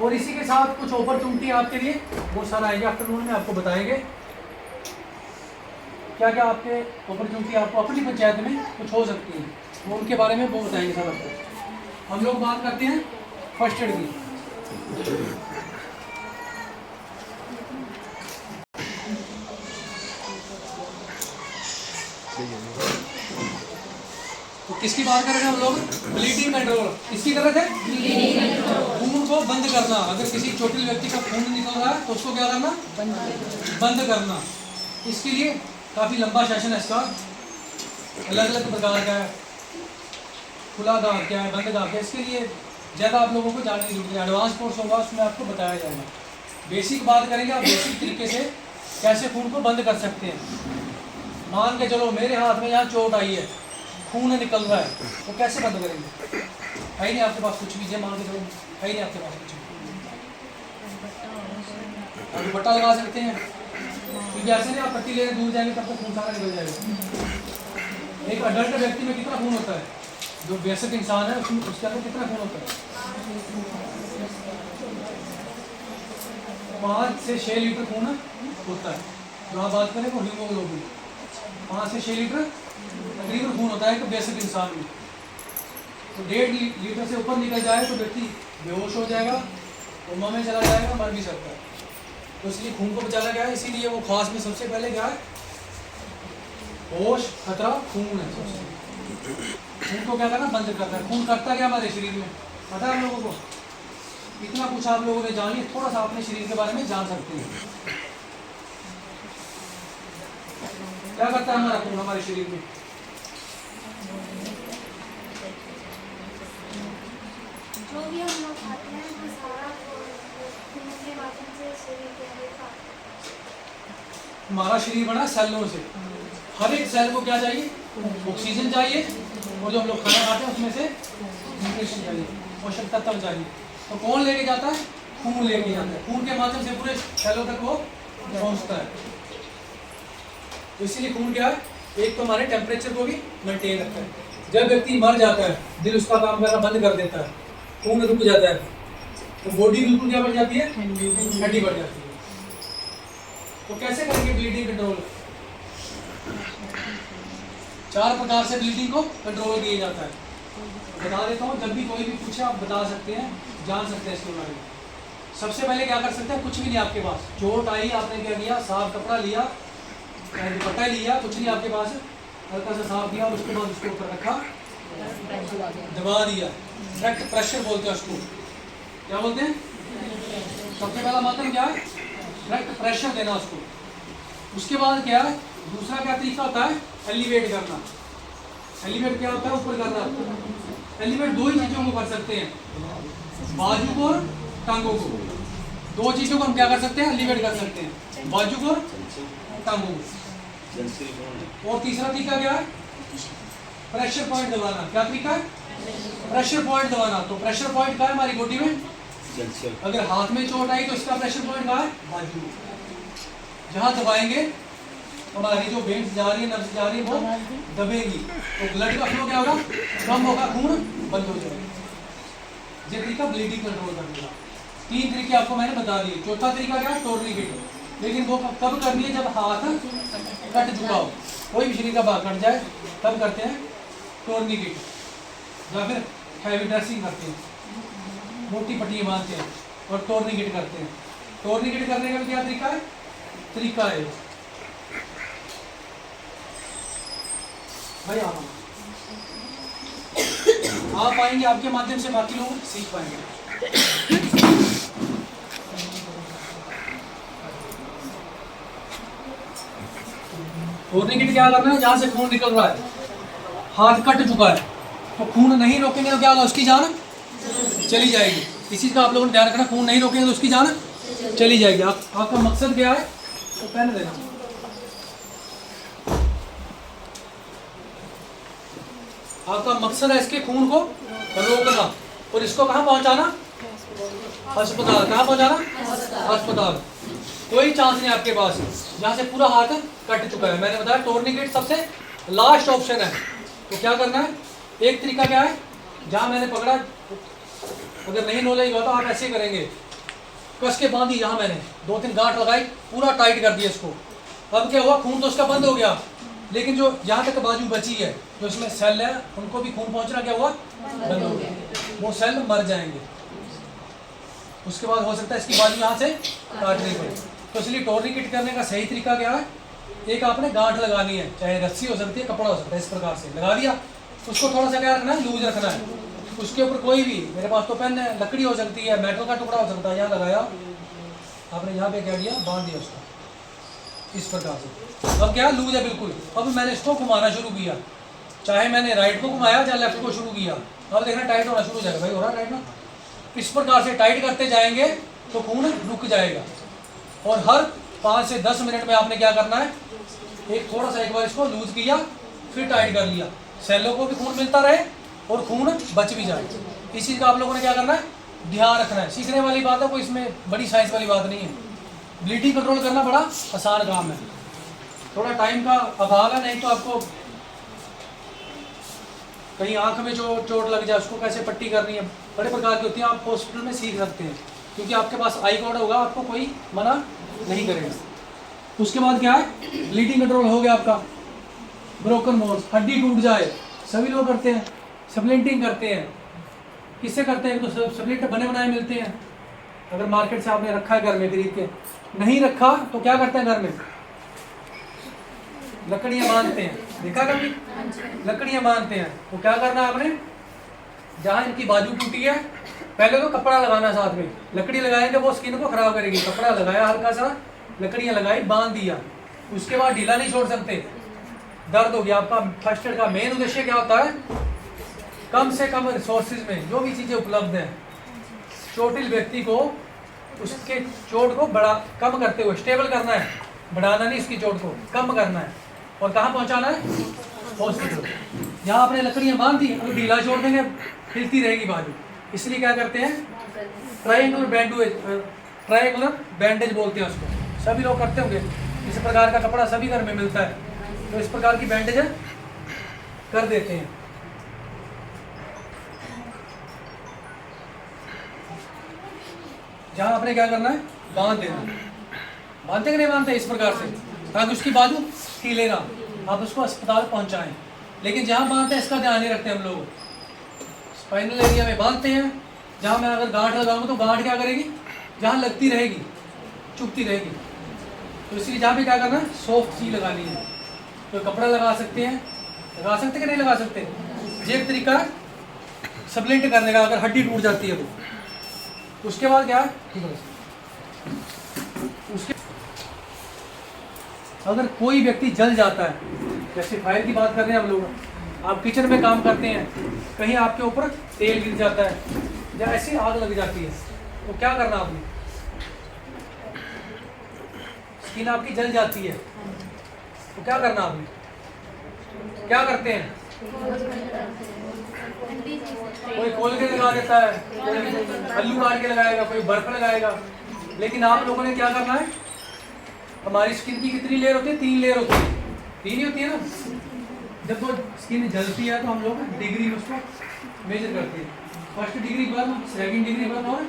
और इसी के साथ कुछ अपॉर्चुनिटी आपके लिए, वो सर आएंगे आफ्टरनून में, आपको बताएंगे क्या क्या आपके अपॉर्चुनिटी आपको अपनी पंचायत में कुछ हो सकती है, वो उनके बारे में वो बताएंगे सर आपको। हम लोग बात करते हैं फर्स्ट एड की। तो किसकी बात कर रहे हैं हम लोग, ब्लीडिंग कंट्रोल। किसकी कर रहे थे, खून खून को बंद करना। अगर किसी चोटिल व्यक्ति का खून निकल रहा है तो उसको क्या करना? बंद करना। इसके लिए काफ़ी लंबा सेशन है इसका, अलग अलग प्रकार का है, खुला दाग क्या है, बंद दाग क्या है। इसके लिए ज़्यादा आप लोगों को जानने की जरूरत है। एडवांस कोर्स होगा उसमें आपको बताया जाएगा। बेसिक बात करेंगे आप बेसिक तरीके से कैसे खून को बंद कर सकते हैं। मान के चलो मेरे हाथ में यहाँ चोट आई है, खून निकल रहा है, तो कैसे बंद करेंगे? है ही नहीं आपके पास कुछ भी, जे मान के चलो है ही नहीं आपके पास कुछ भी। आप दुपट्टा लगा सकते हैं, क्योंकि ऐसे नहीं आप पट्टी लेने दूर जाएंगे तब तो खून सारा निकल जाएगा। एक अडल्ट व्यक्ति में कितना खून होता है? जो बेसिक इंसान है उसमें उसके अंदर कितना खून होता है? 5 से 6 लीटर खून होता है। जो आप बात करें वो हीमोग्लोबिन 5 से 6 लीटर तकरीबन खून होता है एक बेसिक इंसान में। तो 1.5 लीटर से ऊपर निकल जाए तो व्यक्ति बेहोश हो जाएगा, कोमा में चला जाएगा, मर भी सकता है। तो इसलिए खून को बचाना क्या है, इसीलिए वो खास में सबसे पहले क्या है, होश खतरा खून है। खून को क्या करना? बंद करना है। खून करता क्या हमारे शरीर में पता है हम लोगों को? इतना कुछ आप लोगों ने जान लिया, थोड़ा सा अपने शरीर के बारे में जान सकते हैं। क्या करता है हमारा खून हमारे शरीर में? जो भी हम लोग खाते हैं वो सारा खून के माध्यम से शरीर के अंदर हमारा शरीर बना सेलों से। हर एक सेल को क्या चाहिए? ऑक्सीजन चाहिए, और जो हम लोग खाना खाते हैं उसमें से न्यूट्रिशन चाहिए, पोषक तत्व चाहिए। तो कौन लेके जाता है? खून लेके जाता है। खून के माध्यम से पूरे सेलों तक वो पहुंचता है। तो इसीलिए खून क्या है, एक तो हमारे टेम्परेचर को भी मेंटेन रखता है। जब व्यक्ति मर जाता है, दिल उसका काम करना बंद कर देता है, खून रुक जाता है, तो बॉडी बिल्कुल क्या बढ़ जाती है? ठंडी बढ़ जाती है। तो कैसे करेंगे ब्लीडिंग कंट्रोल? 4 प्रकार से ब्लीडिंग को कंट्रोल किया जाता है। बता देता हूँ, जब भी कोई भी पूछे आप बता सकते हैं, जान सकते हैं इसके बारे में। सबसे पहले क्या कर सकते हैं? कुछ भी नहीं आपके पास, चोट आई, आपने क्या किया? साफ कपड़ा लिया, दुपट्टा लिया, कुछ नहीं आपके पास, हल्का सा साफ किया, उसके बाद उसके ऊपर रखा, दबा दिया। डायरेक्ट प्रेशर बोलते हैं उसको। क्या बोलते हैं? सबसे पहला माध्यम क्या है? डायरेक्ट प्रेशर देना उसको। उसके बाद क्या है? दूसरा क्या तरीका होता है? एलिवेट करना। एलिवेट क्या होता है? ऊपर करना। एलिवेट 2 ही चीज़ों को कर सकते हैं, बाजू को और टांगों को। 2 चीज़ों को हम क्या कर सकते हैं? एलिवेट कर सकते हैं, बाजू को और टांगों को। और तीसरा तरीका क्या है? प्रेशर पॉइंट दबाना। क्या तरीका है? प्रेशर पॉइंट दबाना। तो प्रेशर पॉइंट कहाँ है हमारी बॉडी में? अगर हाथ में चोट आई तो इसका प्रेशर पॉइंट कहाँ है? बाजू में। जहाँ दबाएंगे हमारी जो वेन्स जा रही है, नर्व्स जा रही है, वो दबेगी, तो ब्लड का फ्लो क्या होगा? कम होगा, खून बंद हो जाएगा। ये तरीका ब्लीडिंग कंट्रोल करने का। 3 तरीके आपको मैंने बता दिए। चौथा तरीका क्या है? टोर्निकेट। लेकिन वो कब करनी है? जब हाथ कट चुका हो, कोई भी शरीर का भाग कट जाए तब करते हैं टोर्निकेट, या फिर हैवी ड्रेसिंग करते हैं, मोटी पट्टियाँ बांधते हैं और टोर्निकेट करते हैं। टोर्निकेट करने का भी क्या तरीका है? तरीका है भाई आप आएंगे, आपके माध्यम से बाकी लोग सीख पाएंगे। टोर्निकेट क्या करना है? जहाँ से खून निकल रहा है, हाथ कट चुका है, तो खून नहीं रोकेंगे तो क्या होगा? उसकी जान चली जाएगी। इस चीज़ का आप लोगों ने ध्यान रखना, खून नहीं रोकेंगे तो उसकी जान चली जाएगी। आपका मकसद क्या है? तो पेन देना। आपका मकसद है इसके खून को रोकना, और इसको कहाँ पहुँचाना? अस्पताल। कहाँ पहुँचाना? अस्पताल। कोई चांस नहीं आपके पास जहाँ से पूरा हाथ कट चुका है। मैंने बताया टोर्निकेट सबसे लास्ट ऑप्शन है। तो क्या करना है? एक तरीका क्या है? जहाँ मैंने पकड़ा, अगर नहीं नॉलेज हुआ तो आप ऐसे करेंगे, कस के बांधी, यहाँ मैंने 2-3 गांठ लगाई, पूरा टाइट कर दिया इसको। अब क्या हुआ? खून तो उसका बंद हो गया, लेकिन जो यहाँ तक बाजू बची है, जो इसमें सेल है, उनको भी खून पहुँचना क्या हुआ? बंद हो गया। वो सेल मर जाएंगे। उसके बाद हो सकता है इसकी बाजू यहाँ से काटनी पड़े। तो इसलिए टोर्निकेट करने का सही तरीका क्या है? एक आपने गांठ लगानी है, चाहे रस्सी हो सकती है, कपड़ा हो सकता है, इस प्रकार से लगा दिया। उसको थोड़ा सा क्या रखना है? लूज रखना है। उसके ऊपर कोई भी, मेरे पास तो पेन है, लकड़ी हो सकती है, मेटल का टुकड़ा हो सकता है, यहाँ लगाया आपने, यहाँ पे क्या किया, बांध दिया उसको इस प्रकार से। अब क्या लूज है बिल्कुल। अब मैंने इसको घुमाना शुरू किया, चाहे मैंने राइट को घुमाया चाहे लेफ्ट को शुरू किया, अब देखना टाइट होना शुरू हो जाएगा। भाई हो रहा है टाइट ना? इस प्रकार से टाइट करते जाएंगे तो खून रुक जाएगा। और हर 5 से 10 मिनट में आपने क्या करना है, एक थोड़ा सा एक बार इसको लूज किया फिर टाइट कर लिया, सेलों को भी खून मिलता रहे और खून बच भी जाए। इस चीज़ का आप लोगों ने क्या करना है, ध्यान रखना है। सीखने वाली बात है, कोई इसमें बड़ी साइंस वाली बात नहीं है। ब्लीडिंग कंट्रोल करना बड़ा आसान काम है, थोड़ा टाइम का अभाव है, नहीं तो आपको कहीं आंख में चोट लग जाए, उसको कैसे पट्टी करनी है, बड़े प्रकार की होती है, आप हॉस्पिटल में सीख सकते हैं, क्योंकि आपके पास आई कोड होगा, आपको कोई मना नहीं करेगा। उसके बाद क्या है, ब्लीडिंग कंट्रोल हो गया आपका। ब्रोकन बोन्स, हड्डी टूट जाए, सभी लोग करते हैं, स्प्लिंटिंग करते हैं। किससे करते हैं, तो स्प्लिंट बने बनाए मिलते हैं। अगर मार्केट से आपने रखा है घर में खरीद के, नहीं रखा तो क्या करते हैं, घर में लकड़ियाँ बांधते हैं, देखा कभी, लकड़ियाँ बांधते हैं। तो क्या करना है आपने, जहाँ इनकी बाजू टूटी है पहले तो कपड़ा लगाना, साथ में लकड़ी लगाएंगे वो स्किन को खराब करेगी, कपड़ा लगाया हल्का सा, लकड़ियाँ लगाई, बांध दिया, उसके बाद ढीला नहीं छोड़ सकते, दर्द हो गया। आपका फर्स्ट एड का मेन उद्देश्य क्या होता है, कम से कम रिसोर्सेज में जो भी चीज़ें उपलब्ध हैं, चोटिल व्यक्ति को उसके चोट को बड़ा कम करते हुए स्टेबल करना है, बढ़ाना नहीं, इसकी चोट को कम करना है। और कहाँ पहुँचाना है, हॉस्पिटल। यहाँ आपने लकड़ियाँ बांध दी, अगर ढीला छोड़ देंगे हिलती रहेगी बाजू, इसलिए क्या करते हैं, ट्रायंगुलर बैंडेज बोलते हैं उसको, सभी लोग करते होंगे। इस प्रकार का कपड़ा सभी घर में मिलता है, तो इस प्रकार की बैंडेज कर देते हैं। जहाँ आपने क्या करना है, बांध देना, बांधते कि नहीं बांधते, इस प्रकार से, ताकि उसकी बाजू हिले ना, आप उसको अस्पताल पहुँचाएं। लेकिन जहाँ बांधते हैं इसका ध्यान नहीं रखते हम लोग, स्पाइनल एरिया में बांधते हैं, जहाँ मैं अगर गांठ लगाऊंगा तो गांठ क्या करेगी, जहाँ लगती रहेगी चुभती रहेगी, तो इसलिए जहाँ भी क्या करना है, सॉफ्ट चीज लगानी है। तो कपड़ा लगा सकते हैं, लगा सकते कि नहीं लगा सकते, ये एक तरीका है स्प्लिंट करने का, अगर हड्डी टूट जाती है तो। उसके बाद क्या है, उसके अगर कोई व्यक्ति जल जाता है, जैसे फायर की बात कर रहे हैं हम लोग, आप किचन में काम करते हैं, कहीं आपके ऊपर तेल गिर जाता है या ऐसी आग लग जाती है, तो क्या करना आपने, स्किन आपकी जल जाती है, तो क्या करना आपने, क्या करते हैं, कोई खोल के लगा देता है, कोई आलू काट के लगाएगा, कोई बर्फ लगाएगा। लेकिन आप लोगों ने क्या करना है, हमारी स्किन की कितनी लेयर होती है, 3 लेयर होती है, 3 ही होती है ना। जब वो स्किन जलती है तो हम लोग डिग्री उसको मेजर करते हैं, first degree burn, second degree burn और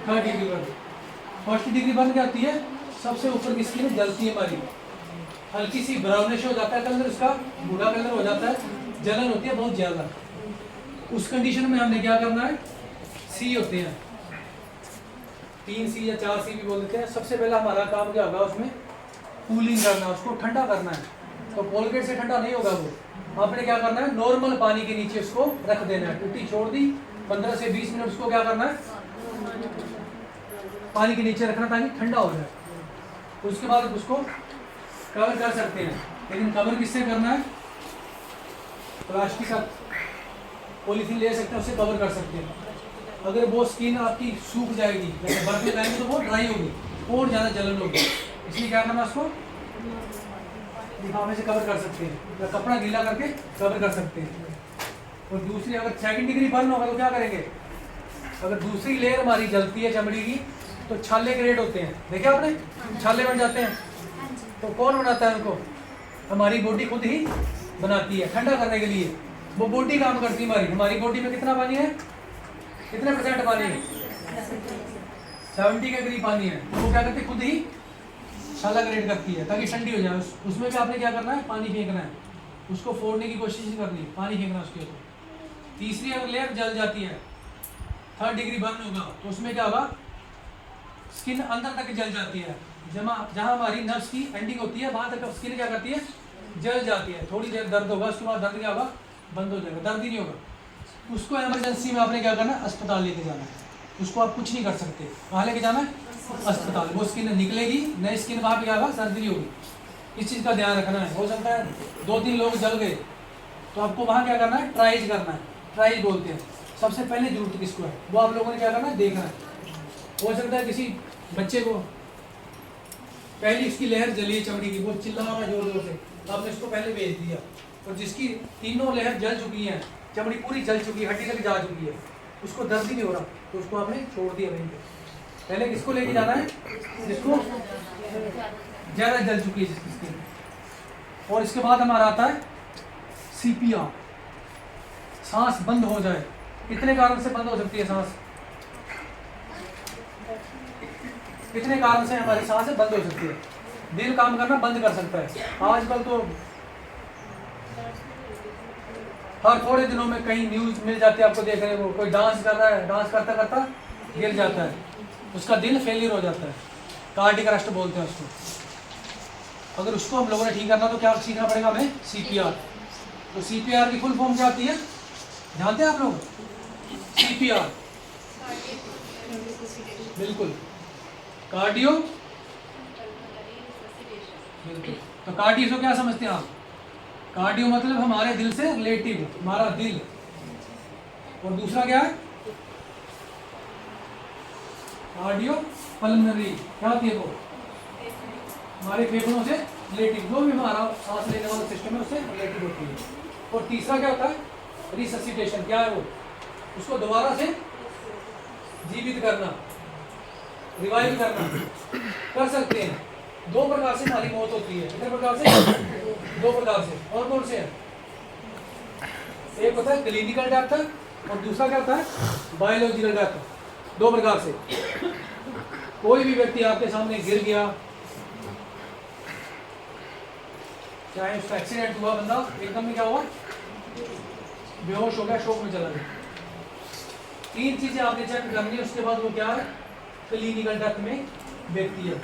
third degree burn. First degree burn क्या होती है, सबसे ऊपर की स्किन जलती है हमारी, हल्की सी ब्राउनिश हो जाता है कलर, उसका भूरा कलर हो जाता है, जलन होती है बहुत ज़्यादा। उस कंडीशन में हमने क्या करना है, सी होते हैं, 3 सी या 4 सी भी बोल देते हैं। सबसे पहला हमारा काम क्या होगा, उसमें कूलिंग करना, उसको ठंडा करना है। तो कोलगेट से ठंडा नहीं होगा वो, आपने क्या करना है, नॉर्मल पानी के नीचे उसको रख देना है, टूटी छोड़ दी, 15 से 20 मिनट उसको क्या करना है, पानी के नीचे रखना ताकि ठंडा हो जाए। उसके बाद उसको कवर कर सकते हैं, लेकिन कवर किससे करना है, प्लास्टिक का पॉलीथीन ले सकते हैं, उससे कवर कर सकते हैं। अगर वो स्किन आपकी सूख जाएगी, जैसे बर्फ लगाएंगे तो वो ड्राई होगी और ज़्यादा जलन होगी, इसलिए क्या करना है, उसको लिफाफे से कवर कर सकते हैं या कपड़ा गीला करके कवर कर सकते हैं। और दूसरी, अगर 2nd डिग्री बर्न होगा तो क्या करेंगे, अगर दूसरी लेयर हमारी जलती है चमड़ी की, तो छाले क्रिएट होते हैं, देखे आपने, छाले बन जाते हैं। तो कौन बनाता है उनको, हमारी बॉडी खुद ही बनाती है ठंडा करने के लिए, वो बॉडी काम करती है। हमारी बॉडी में कितना पानी है, कितने % पानी है, 70 के करीब पानी है, तो वो क्या करती है, खुद ही छाला क्रिएट करती है ताकि ठंडी हो जाए। उसमें भी आपने क्या करना है, पानी फेंकना है, उसको फोड़ने की कोशिश नहीं करनी, पानी फेंकना उसके ऊपर। तीसरी अगर लेयर जल जाती है, 3rd डिग्री बर्न होगा, तो उसमें क्या होगा, स्किन अंदर तक जल जाती है, जहाँ हमारी नर्व्स की एंडिंग होती है वहाँ तक स्किन क्या करती है, जल जाती है। थोड़ी देर दर्द होगा, उसके बाद दर्द क्या होगा, बंद हो जाएगा, दर्द ही नहीं होगा। उसको इमरजेंसी में आपने क्या करना है, अस्पताल लेके जाना है। उसको आप कुछ नहीं कर सकते, कहाँ लेके जाना है, अस्पताल। वो स्किन निकलेगी, नई स्किन वहाँ पे क्या होगा, सर्जरी होगी। इस चीज़ का ध्यान रखना है। हो सकता है 2-3 लोग जल गए, तो आपको वहाँ क्या करना है, ट्राइज करना है। ट्राइज बोलते हैं। सबसे पहले जरूरत किसको है, वो आप लोगों ने क्या करना है, देखना है। हो सकता है किसी बच्चे को पहली उसकी लहर जली है चमड़ी की, वो चिल्ला रहा है जोर जोर से, तो आपने उसको पहले भेज दिया। और जिसकी तीनों लहर जल चुकी हैं, चमड़ी पूरी जल चुकी है, हड्डी तक जा चुकी है, उसको दर्द ही नहीं हो रहा, तो उसको आपने छोड़ दिया वहीं पे। पहले किसको लेके जाना है, जिसको ज़्यादा जल चुकी है जिसकी स्किन। और इसके बाद हमारा आता है CPR, सांस बंद हो जाए। कितने कारण से बंद हो सकती है सांस, कितने कारण से हमारी सांसें बंद हो सकती है। दिल काम करना बंद कर सकता है। आजकल तो हर थोड़े दिनों में कहीं न्यूज मिल जाती है आपको देखने को, कोई डांस कर रहा है, डांस करता करता गिर जाता है, उसका दिल फेलियर हो जाता है, कार्डियक अरेस्ट बोलते हैं उसको। अगर उसको हम लोगों ने ठीक करना तो क्या सीखना पड़ेगा हमें, CPR। तो CPR की फुल फॉर्म क्या आती है, जानते हैं आप लोग, CPR बिल्कुल, कार्डियो, बिल्कुल। तो कार्डियो से क्या समझते हैं आप, कार्डियो मतलब हमारे दिल से रिलेटिव, हमारा दिल। और दूसरा क्या है, कार्डियो पल्मोनरी, क्या होती है वो, हमारे फेफड़ों से रिलेटिव, जो भी हमारा सांस लेने वाला सिस्टम है उससे रिलेटिव होती है। और तीसरा क्या होता है, रिससिटेशन, क्या है वो, उसको दोबारा से जीवित करना, रिवाइव करना कर सकते हैं। 2 प्रकार से हमारी मौत होती है, कितने प्रकार से, 2 प्रकार से। और कौन से हैं, एक होता है क्लिनिकल डेथ और दूसरा क्या होता है, बायोलॉजिकल डेथ। 2 प्रकार से। कोई भी व्यक्ति आपके सामने गिर गया, चाहे उसका एक्सीडेंट हुआ, बंदा एकदम में क्या हुआ, बेहोश हो गया, शोक में चला गया। 3 चीजें आपने चेक करनी है, उसके बाद वो क्या है, क्लिनिकल डेथ में व्यक्ति है।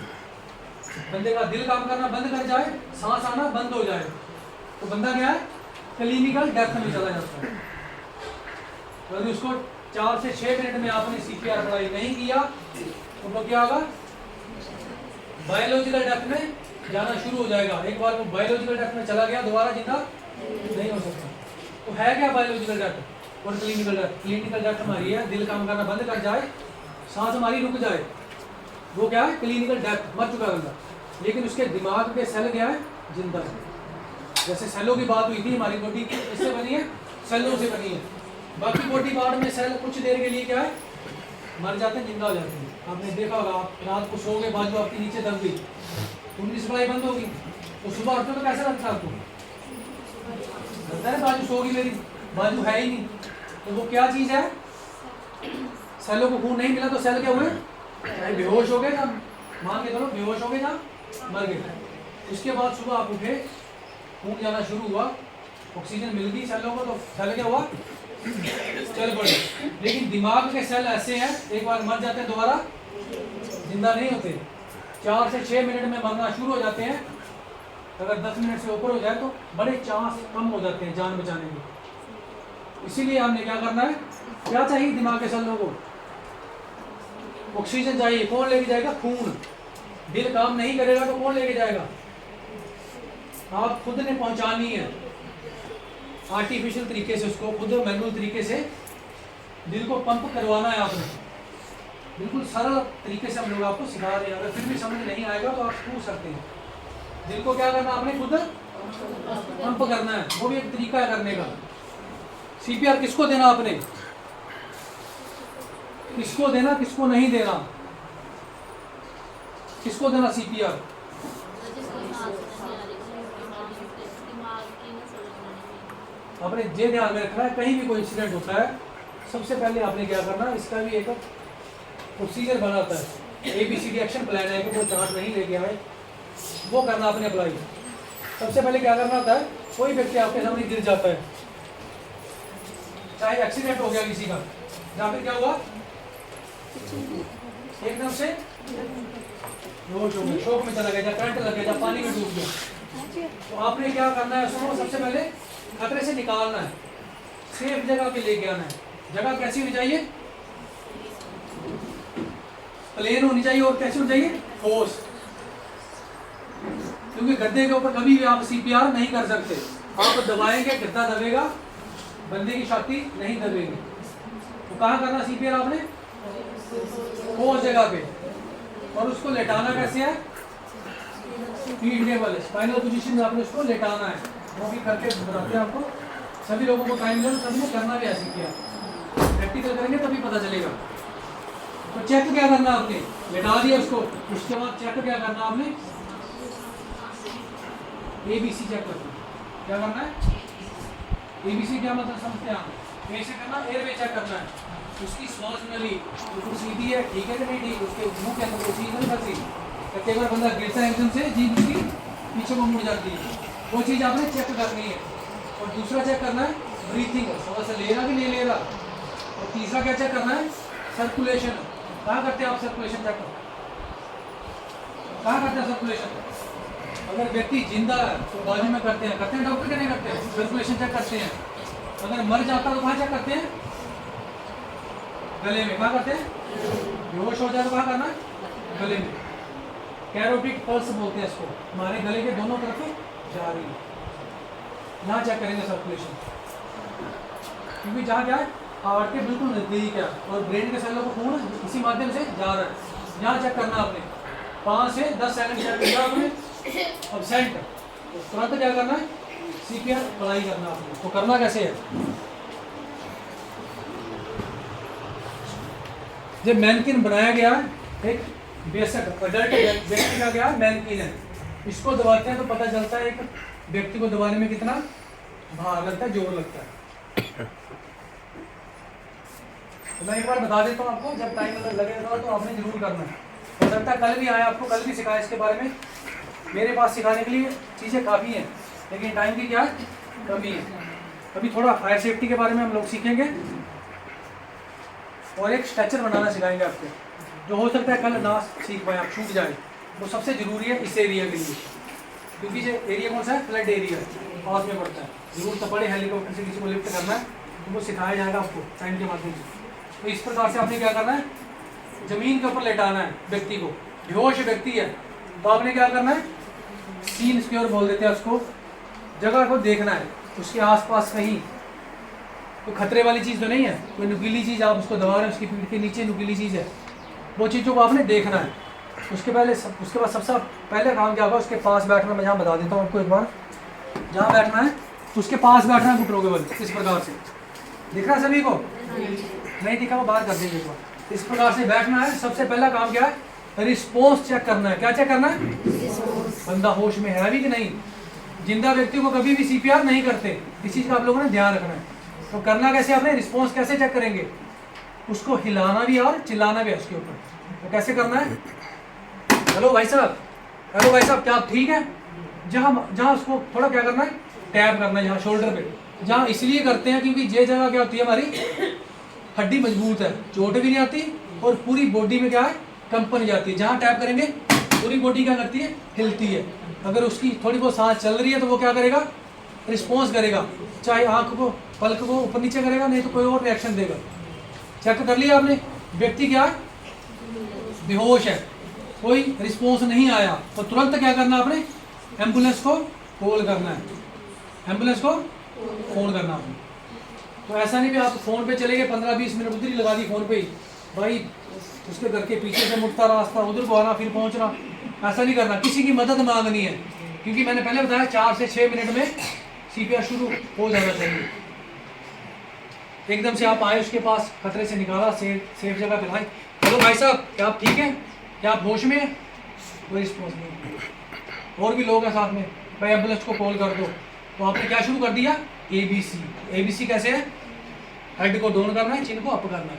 बंदे का दिल काम करना बंद कर जाए, सांस आना बंद हो जाए, तो बंदा क्या है, क्लिनिकल डेथ में चला जाता है। तो यदि उसको 4 से 6 मिनट में आपने CPR अप्लाई नहीं किया तो वो क्या होगा, बायोलॉजिकल डेथ में जाना शुरू हो जाएगा। एक बार वो बायोलॉजिकल डेथ में चला गया, दोबारा जिंदा नहीं हो सकता। तो है क्या बायोलॉजिकल डेथ और क्लिनिकल डेथ। क्लिनिकल डेथ हमारी है, दिल काम करना बंद कर जाए, सांस हमारी रुक जाए, वो क्या है, क्लिनिकल डेथ, मर चुका बंदा। लेकिन उसके दिमाग के सेल क्या है, जिंदा है। जैसे सेलों की बात हुई थी, हमारी बॉडी किससे बनी है, सेलों से बनी है। बाकी बॉडी पार्ट में सेल कुछ देर के लिए क्या है, मर जाते हैं, जिंदा हो जाते हैं। आपने देखा होगा, आप रात को सो गए, बाजू आपकी नीचे दब गई, खून की सप्लाई बंद होगी, तो सुबह उठते तो कैसा लगता है आपको, लगता है बाजू सो गई मेरी, बाजू है ही नहीं। तो वो क्या चीज़ है, सेलों को खून नहीं मिला तो सेल क्या हुए, चाहे बेहोश हो गए, या मान के चलो बेहोश हो गए या मर गए। उसके बाद सुबह आप उठे, खून जाना शुरू हुआ, ऑक्सीजन मिल गई सेलों को, तो सेल क्या हुआ, चल पड़े। लेकिन दिमाग के सेल ऐसे हैं, एक बार मर जाते हैं, दोबारा जिंदा नहीं होते। 4 से 6 मिनट में मरना शुरू हो जाते हैं। अगर 10 मिनट से ऊपर हो जाए तो बड़े चांस कम हो जाते हैं जान बचाने के। इसीलिए हमने क्या करना है, क्या चाहिए दिमाग के सेलों को, ऑक्सीजन चाहिए। कौन लेके जाएगा, खून। दिल काम नहीं करेगा तो कौन लेके जाएगा, आप खुद ने पहुंचानी है आर्टिफिशियल तरीके से, उसको खुद मैनुअल तरीके से दिल को पंप करवाना है आपने। बिल्कुल सरल तरीके से हम लोग आपको सिखा रहे हैं। अगर फिर भी समझ नहीं आएगा तो आप पूछ सकते हैं। दिल को क्या करना, आपने खुद पंप करना है, वो भी एक तरीका है करने का। CPR किसको देना, आपने किसको देना, किसको नहीं देना, किसको देना CPR, आपने ये ध्यान में रखना है। कहीं भी कोई इंसिडेंट होता है, सबसे पहले आपने क्या करना, इसका भी एक प्रोसीजर बनाता है, ABCD एक्शन प्लान है, कि वो चार्ट नहीं लेके आए, वो करना आपने अप्लाई। सबसे पहले क्या करना होता है, कोई व्यक्ति आपके सामने गिर जाता है, चाहे एक्सीडेंट हो गया किसी का, या फिर क्या हुआ, एकदम से बेहोश हो गया, शोक में चला गया, या करंट लग गया, या पानी में डूब गया, तो आपने क्या करना है, उसको सबसे पहले खतरे से निकालना है। सेफ जगह पे लेके आना है। जगह कैसी होनी चाहिए? प्लेन होनी चाहिए और कैसी होनी चाहिए? ठोस। क्योंकि गद्दे के ऊपर कभी भी आप सीपीआर नहीं कर सकते। आप दबाएंगे, गद्दा दबेगा, बंदे की छाती नहीं दबेगी। तो कहाँ करना सीपीआर आपने? ठोस जगह पे। और उसको लेटाना कैसे है? फीट के बल, स्पाइनल पोजीशन में आपने उसको लेटाना है। वो भी करके बताते हैं आपको। सभी लोगों को टाइम दो, सभी ने करना भी ऐसे किया। प्रैक्टिकल करेंगे तभी पता चलेगा। तो चेक क्या करना आपने? लेटा दिया उसको, उसके बाद चेक क्या करना आपने? ABC चेक करना। क्या करना है? ABC क्या मतलब समझते हैं आप? ए से करना, एयरवे चेक करना है। उसकी श्वास नली बिल्कुल सीधी है, ठीक है कि नहीं ठीक, उसके मुंह के अंदर कोई चीज़ नहीं फंसी। कई बार बंदा गिरता है एकदम से, जीभ उसकी पीछे को मुड़ जाती है। वो चीज़ आपने चेक करनी है। और दूसरा चेक करना है ब्रीथिंग, सांस ले रहा कि नहीं ले रहा। और तीसरा क्या चेक करना है? सर्कुलेशन। कहाँ करते हैं आप सर्कुलेशन चेक? कहाँ करते हैं सर्कुलेशन? अगर व्यक्ति जिंदा है तो बाजू में करते हैं डॉक्टर क्या नहीं करते हैं? सर्कुलेशन चेक करते हैं। अगर मर जाता है तो कहाँ चेक करते हैं? गले में। कहाँ करते हैं? बेहोश हो जाए तो कहाँ करना है? गले में। कैरोटिक पल्स बोलते हैं इसको। हमारे गले के दोनों तरफ जा रही है, यहाँ चेक करेंगे सर्कुलेशन। क्योंकि जहाँ क्या है, हार्ट के बिल्कुल नजदीक है और ब्रेन के सेलों को खून इसी माध्यम से जा रहा है। यहाँ चेक करना आपने 5 से 10 सेकंड चेक किया आपने। एब्सेंट तो तुरंत क्या करना है? सीपीआर अप्लाई करना आपने। तो करना कैसे है? जब मैनकिन बनाया गया एक बेशक अडल्ट व्यक्ति का क्या मैनकिन है, इसको दबाते हैं तो पता चलता है एक व्यक्ति को दबाने में कितना भार लगता है, जोर लगता है। तो मैं एक बार बता देता हूँ आपको, जब टाइम लगेगा तो आपने जरूर करना है। हो सकता है कल भी आए, आपको कल भी सिखाया इसके बारे में। मेरे पास सिखाने के लिए चीज़ें काफ़ी हैं, लेकिन टाइम की क्या है? कमी है। अभी थोड़ा फायर सेफ्टी के बारे में हम लोग सीखेंगे और एक स्ट्रेचर बनाना सिखाएंगे आपको, जो हो सकता है कल ना सीख पाए, आप छूट जाए। वो सबसे ज़रूरी है इस एरिया के लिए, क्योंकि ये एरिया कौन सा है? फ्लड एरिया पास में पड़ता है। जरूरत पड़े हेलीकॉप्टर से किसी को लिफ्ट करना है तो वो सिखाया जाएगा आपको टाइम के माध्यम से। तो इस प्रकार से आपने क्या करना है? ज़मीन के ऊपर लेटाना है व्यक्ति को। बेहोश व्यक्ति है तो आपने क्या करना है? सीन स्क्योर बोल देते हैं उसको। जगह को देखना है, उसके आसपास कहीं तो खतरे वाली चीज़ तो नहीं है, कोई नुकीली चीज़ आप उसको दबा रहे हैं, उसकी पीठ के नीचे नुकीली चीज़ है, वो चीज़ों को आपने देखना है। उसके बाद सबसे पहले काम क्या होगा? उसके पास बैठना। मैं यहाँ बता देता हूँ आपको एक बार। जहाँ बैठना है उसके पास बैठना है, घुटनों के बल इस प्रकार से। दिख रहा है सभी को? नहीं दिखा वो बाहर कर देंगे एक बार। इस प्रकार से बैठना है। सबसे पहला काम क्या है? रिस्पॉन्स चेक करना है। क्या चेक करना है? बंदा होश में है भी कि नहीं। जिंदा व्यक्ति को कभी भी सीपीआर नहीं करते, इस चीज़ का आप लोगों ने ध्यान रखना है। तो करना कैसे आपने? रिस्पॉन्स कैसे चेक करेंगे? उसको हिलाना भी और चिल्लाना भी है उसके ऊपर। तो कैसे करना है? हेलो भाई साहब, हेलो भाई साहब, क्या आप ठीक हैं? जहाँ उसको थोड़ा क्या करना है? टैप करना है यहाँ शोल्डर पे। जहाँ इसलिए करते हैं क्योंकि ये जगह क्या होती है, हमारी हड्डी मजबूत है, चोट भी नहीं आती और पूरी बॉडी में क्या है? कंपन जाती है। जहाँ टैप करेंगे पूरी बॉडी क्या करती है? हिलती है। अगर उसकी थोड़ी बहुत सांस चल रही है तो वो क्या करेगा? रिस्पॉन्स करेगा। चाहे आँख को, पलक को ऊपर नीचे करेगा, नहीं तो कोई और रिएक्शन देगा। चेक कर लिया आपने? व्यक्ति क्या है? बेहोश है, कोई रिस्पॉन्स नहीं आया तो तुरंत क्या करना आपने? एम्बुलेंस को कॉल करना है। एम्बुलेंस को फ़ोन करना आपने। तो ऐसा नहीं भी आप फ़ोन पे चले गए, 15-20 मिनट उधर ही लगा दी फ़ोन पे ही, भाई उसके घर के पीछे से मुड़ता रास्ता, उधर को आना फिर पहुंचना, ऐसा नहीं करना। किसी की मदद मांगनी है, क्योंकि मैंने पहले बताया 4 से 6 मिनट में सीपीआर शुरू हो जाना चाहिए। एकदम से आप आए उसके पास, खतरे से निकाला, सेफ जगह पे लाए। हेलो भाई साहब, क्या आप ठीक हैं? क्या आप होश में हैं? कोई रिस्पॉन्स नहीं। और भी लोग हैं साथ में, भाई एम्बुलेंस को कॉल कर दो। तो आपने क्या शुरू कर दिया? ABC कैसे है? हेड को डाउन करना है, चिन को अप करना है,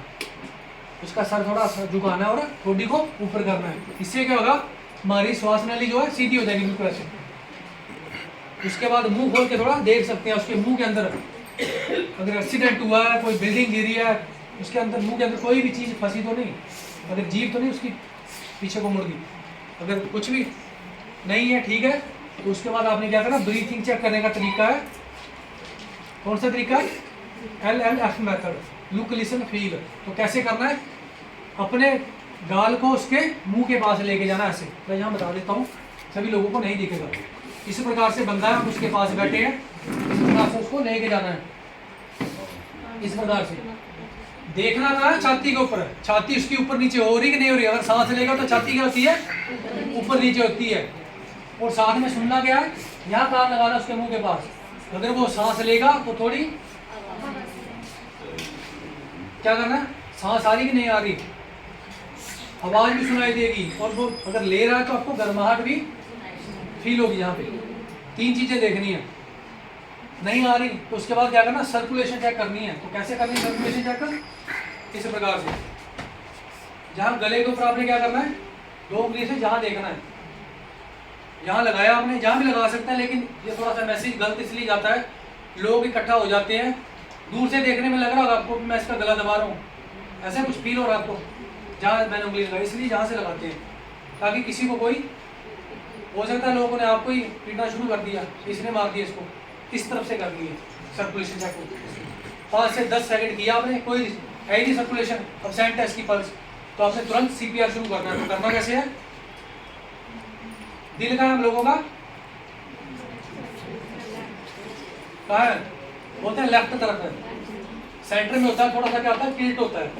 उसका सर थोड़ा झुकाना है और बॉडी को ऊपर करना है। इससे क्या होगा? हमारी श्वास नली जो है सीधी हो जाएगी बिल्कुल ऐसे। उसके बाद मुंह खोल के थोड़ा देख सकते हैं उसके मुंह के अंदर अगर एक्सीडेंट हुआ है, कोई बिल्डिंग गिरी है, उसके अंदर मुंह के अंदर कोई भी चीज़ फंसी तो नहीं, अगर जीभ तो नहीं उसकी पीछे को मुड़ गई, अगर कुछ भी नहीं है, ठीक है। तो उसके बाद आपने क्या करना? ब्रीथिंग चेक करने का तरीका है। कौन सा तरीका है? LLF method, look listen feel. तो कैसे करना है, अपने गाल को उसके मुंह के पास लेके जाना ऐसे। मैं यहाँ बता देता हूँ, सभी लोगों को नहीं दिखेगा। इस प्रकार से बंदा है, उसके पास बैठे हैं, इस प्रकार से उसको लेके जाना है, इस प्रकार से। देखना कहाँ है, छाती के ऊपर है। छाती उसकी ऊपर नीचे हो रही कि नहीं हो रही। अगर सांस लेगा तो छाती क्या होती है, ऊपर नीचे होती है। और साथ में सुनना क्या है, यहाँ कान लगाना उसके मुंह के पास। अगर वो सांस लेगा तो थोड़ी क्या करना है, सांस आ रही कि नहीं आ रही, आवाज भी सुनाई देगी। और वो अगर ले रहा है तो आपको गर्माहट भी फील होगी। यहाँ पे 3 चीजें देखनी है। नहीं आ रही तो उसके बाद क्या करना, सर्कुलेशन चेक करनी है। तो कैसे करनी है सर्कुलेशन चेक, इस प्रकार से। जहाँ गले के ऊपर आपने क्या करना है, 2 उंगली से जहाँ देखना है, यहाँ लगाया आपने, जहाँ भी लगा सकते हैं। लेकिन ये थोड़ा सा मैसेज गलत इसलिए जाता है, लोग इकट्ठा हो जाते हैं, दूर से देखने में लग रहा होगा आपको मैं इसका गला दबा रहा हूँ, ऐसा कुछ फील हो रहा है आपको, जहाँ मैंने उंगली लगाई, इसलिए जहाँ से लगाते हैं, ताकि किसी को कोई हो सकता है लोगों ने आपको ही पीटना शुरू कर दिया, इसने मार दिया इसको, इस तरफ से कर दिए सर्कुलेशन चेक को। 5 से 10 सेकंड किया आपने, कोई है ही नहीं सर्कुलेशन, अब्सेंट है इसकी पल्स, तो आपने तुरंत CPR शुरू करना है। तो करना कैसे है, दिल का हम लोगों का कहाँ है, बोलते हैं लेफ्ट तरफ है, सेंटर में होता है, थोड़ा सा क्या होता है, टिल्ट होता है,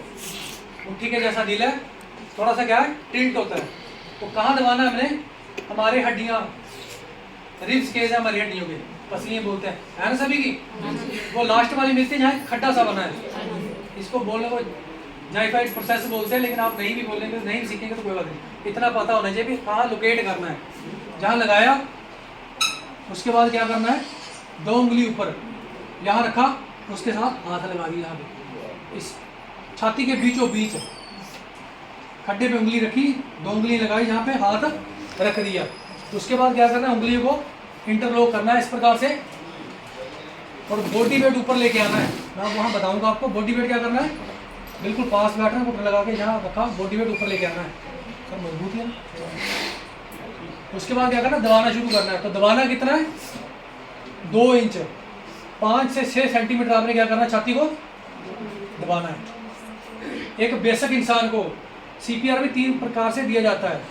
मुट्ठी के जैसा दिल है, थोड़ा सा क्या है, टिल्ट होता है। तो कहाँ दबाना है हमने, हमारे हड्डियाँ, रिब्स केस है हमारी हड्डियों के, पसलियाँ बोलते हैं, है ना सभी की। वो लास्ट वाली मिलती है जहाँ खड्डा सा बना है, इसको बोलने को जाइफाइड प्रोसेस बोलते हैं, लेकिन आप नहीं भी बोलेंगे, नहीं भी सीखेंगे तो कोई बात नहीं, इतना पता होना चाहिए कहाँ लोकेट करना है। जहाँ लगाया उसके बाद क्या करना है, 2 उंगली ऊपर यहाँ रखा, उसके साथ हाथ लगा दिया यहाँ पे, इस छाती के बीचों बीच खड्डे पे उंगली रखी, 2 उंगली लगाई, यहाँ पे हाथ रख दिया। उसके बाद क्या करना है, उंगलियों को इंटरलॉक करना है इस प्रकार से, और बॉडी वेट ऊपर लेके आना है। मैं वहाँ बताऊंगा आपको बॉडी वेट क्या करना है, बिल्कुल पास बैठना है, घुटना लगा के जहाँ रखा, बॉडी वेट ऊपर लेके आना है, सब मजबूत है। उसके बाद क्या करना, दबाना शुरू करना है। तो दबाना कितना है, 2 इंच, 5 से 6 सेंटीमीटर आपने क्या करना है, छाती को दबाना है। एक बेसिक इंसान को CPR में 3 प्रकार से दिया जाता है।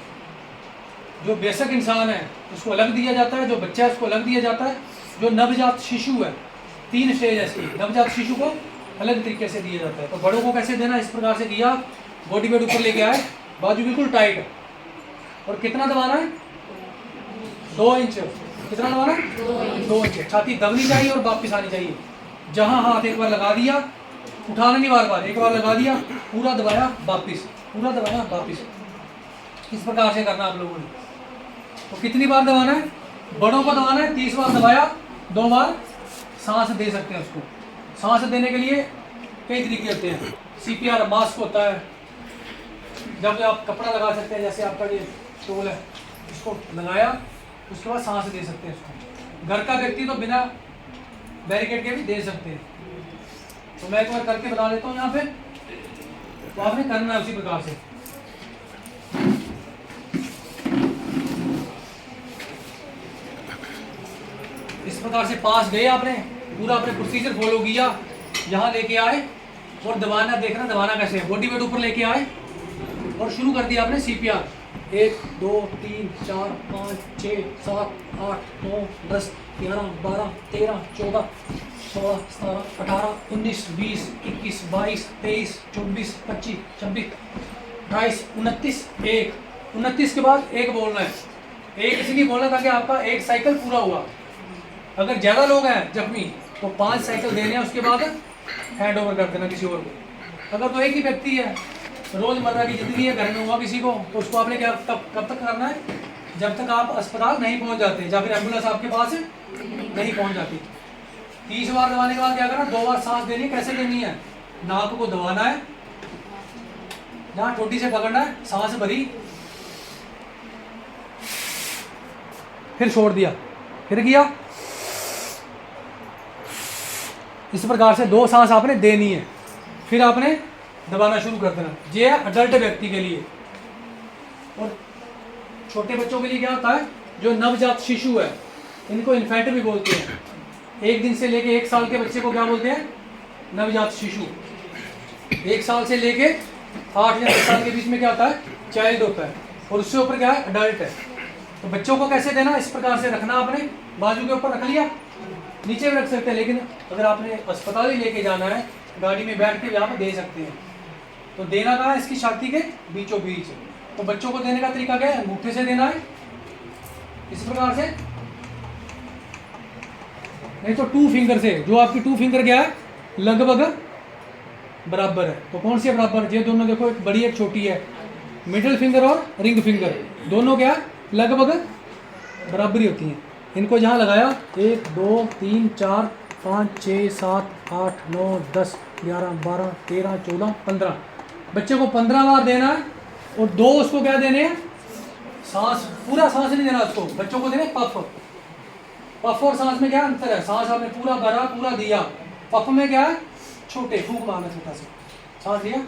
जो बेसिक इंसान है उसको अलग दिया जाता है, जो बच्चा है उसको अलग दिया जाता है, जो नवजात शिशु है, 3 स्टेज है इसकी, नवजात शिशु को अलग तरीके से दिया जाता है। तो बड़ों को कैसे देना, इस प्रकार से दिया, बॉडी वेट ऊपर लेके आए, बाजू बिल्कुल टाइट, और कितना दबाना है, 2 इंच, कितना दबाना है, 2 इंच। छाती दबनी चाहिए और वापिस आनी चाहिए। जहाँ हाथ एक बार लगा दिया, उठाना नहीं बार बार, एक बार लगा दिया, पूरा दबाया वापिस, पूरा दबाया वापिस, इस प्रकार से करना आप लोगों ने। तो कितनी बार दबाना है, बड़ों को दबाना है 30 बार दबाया, 2 बार सांस दे सकते हैं उसको। सांस देने के लिए कई तरीके होते हैं, CPR मास्क होता है, जब आप कपड़ा लगा सकते हैं, जैसे आपका ये स्टोल है, इसको लगाया, उसके बाद सांस दे सकते हैं उसको। घर का व्यक्ति तो बिना बैरिकेड के भी दे सकते हैं। तो मैं एक बार करके बता देता हूँ यहाँ पे, तो आपने करना है उसी प्रकार से। इस प्रकार से पास गए आपने, पूरा आपने प्रोसीजर फॉलो किया, यहाँ लेके आए और दबाना, देखना दबाना कैसे है, बॉडी वेट ऊपर लेके आए और शुरू कर दिया आपने CPR। 1 2 3 4 5 6 7 8 9 10 11 12 13 14 16 17 18 19 20 21 22 23 24 25 26 28 29 1 29 के बाद 1 बोलना है। 1 इसलिए बोलना ताकि आपका 1 साइकिल पूरा हुआ। अगर ज़्यादा लोग हैं जख्मी तो 5 साइकिल देने हैं, उसके बाद हैंड ओवर कर देना किसी और को। अगर तो एक ही व्यक्ति है, रोज़मर्रा की ज़िंदगी है, घर में हुआ किसी को, तो उसको आपने क्या कब तक करना है, जब तक आप अस्पताल नहीं पहुंच जाते या फिर एम्बुलेंस आपके पास नहीं पहुंच जाती। 30 बार दबाने के बाद क्या करना, 2 बार सांस देनी है। कैसे देनी है, नाक को दबाना है, जहाँ ठोडी से पकड़ना है, सांस भरी, फिर छोड़ दिया, फिर किया, इस प्रकार से 2 सांस आपने देनी है, फिर आपने दबाना शुरू कर देना। ये है अडल्ट व्यक्ति के लिए। और छोटे बच्चों के लिए क्या होता है, जो नवजात शिशु है, इनको इन्फेंट भी बोलते हैं। 1 दिन से लेके 1 साल के बच्चे को क्या बोलते हैं, नवजात शिशु, 1 साल से लेके 8 या 10 साल के बीच में क्या होता है, चाइल्ड होता है, और उससे ऊपर क्या है, अडल्ट है। तो बच्चों को कैसे देना, इस प्रकार से रखना, आपने बाजू के ऊपर रख लिया, नीचे भी रख सकते हैं, लेकिन अगर आपने अस्पताल ही लेके जाना है, गाड़ी में बैठ के यहाँ पर दे सकते हैं। तो देना कहाँ है, इसकी छाती के बीचों बीच। तो बच्चों को देने का तरीका क्या है, अंगूठे से देना है इस प्रकार से, नहीं तो 2 फिंगर से। जो आपकी 2 फिंगर क्या है, लगभग बराबर है। तो कौन सी है बराबर, ये दोनों देखो, एक बड़ी एक छोटी है, मिडिल फिंगर और रिंग फिंगर दोनों क्या है, लगभग बराबरी होती हैं। इनको जहाँ लगाया 1 2 3 4 5 6 7 8 9 10 11 12 13 14 15, बच्चे को 15 बार देना है। और 2 उसको क्या देने हैं, सांस, पूरा सांस नहीं देना उसको, बच्चों को देने पफ। पफ और सांस में क्या अंतर है, सांस आपने पूरा भरा, पूरा दिया, पफ में क्या है, छोटे, फूंक मारना छोटा सा, सांस लिया।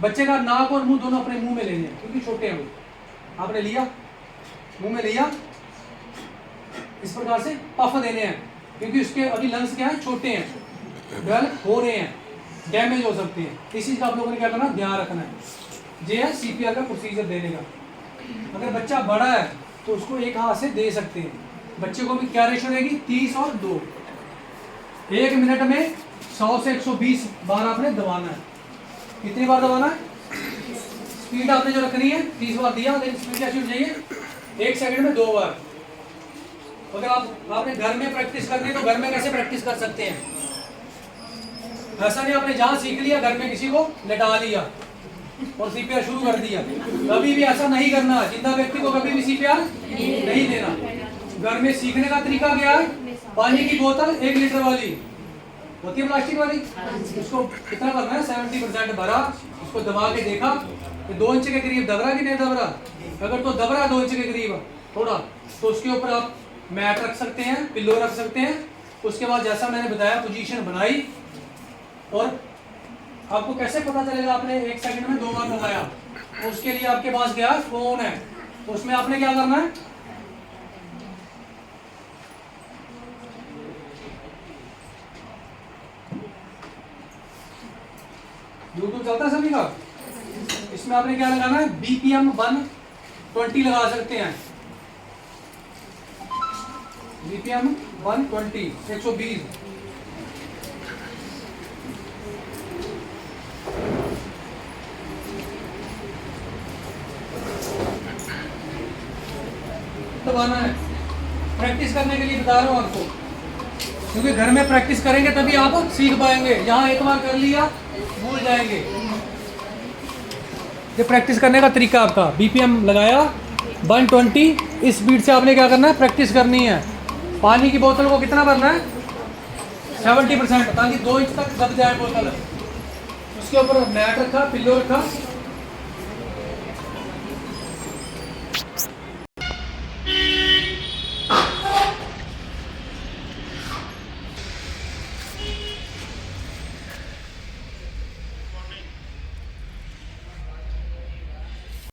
बच्चे का नाक और मुंह दोनों अपने मुंह में लेने हैं, क्योंकि छोटे हैं वो, आपने लिया, मुंह में लिया, इस प्रकार से पफ देने हैं, क्योंकि उसके अभी लंग्स क्या है, छोटे हैं, डेवलप हो रहे हैं, डैमेज हो सकते हैं। इस चीज़ का आप लोगों ने क्या करना, ध्यान रखना है। ये है CPR का प्रोसीजर देने का। अगर बच्चा बड़ा है तो उसको एक हाथ से दे सकते हैं। बच्चे को भी क्या रेशो रहेगी, 30 और 2, 1 मिनट में 100 से 120 बार आपने दबाना है। कितनी बार दबाना है, स्पीड आपने जो रखनी है, 30 बार दिया, लेकिन स्पीड क्या होनी चाहिए, 1 सेकंड में 2 बार। अगर आपने घर में प्रैक्टिस करनी है तो घर में कैसे प्रैक्टिस कर सकते हैं, ऐसा नहीं आपने जहाँ सीख लिया घर में किसी को लटा लिया और CPR शुरू कर दिया। कभी भी ऐसा नहीं करना, जिंदा व्यक्ति को कभी भी CPR नहीं देना। घर में सीखने का तरीका क्या है, पानी की बोतल 1 लीटर वाली होती है, प्लास्टिक वाली, उसको कितना करना है, 70% भरा, उसको दबा के देखा कि 2 इंच के करीब दब रहा कि नहीं दब रहा। अगर तो दब रहा 2 इंच के करीब थोड़ा, तो उसके ऊपर आप मैट रख सकते हैं, पिल्लो रख सकते हैं। उसके बाद जैसा मैंने बताया, पोजीशन बनाई, और आपको कैसे पता चलेगा आपने 1 सेकंड में 2 बार दबाया, तो उसके लिए आपके पास क्या फोन है, तो उसमें आपने क्या करना है, यूट्यूब चलता है सभी का, इसमें आपने क्या लगाना है, BPM 120 लगा सकते हैं, BPM 120 120। दबाना है, प्रैक्टिस करने के लिए बता रहा हूँ आपको, क्योंकि घर में प्रैक्टिस करेंगे तभी आप सीख पाएंगे। यहाँ एक बार कर लिया भूल जाएंगे। ये प्रैक्टिस करने का तरीका आपका, BPM लगाया 120, इस स्पीड से आपने क्या करना है, प्रैक्टिस करनी है। पानी की बोतल को कितना भरना है, 70%, ताकि 2 इंच तक दब जाए बोतल। उसके ऊपर मैट रखा, पिल्लो रखा,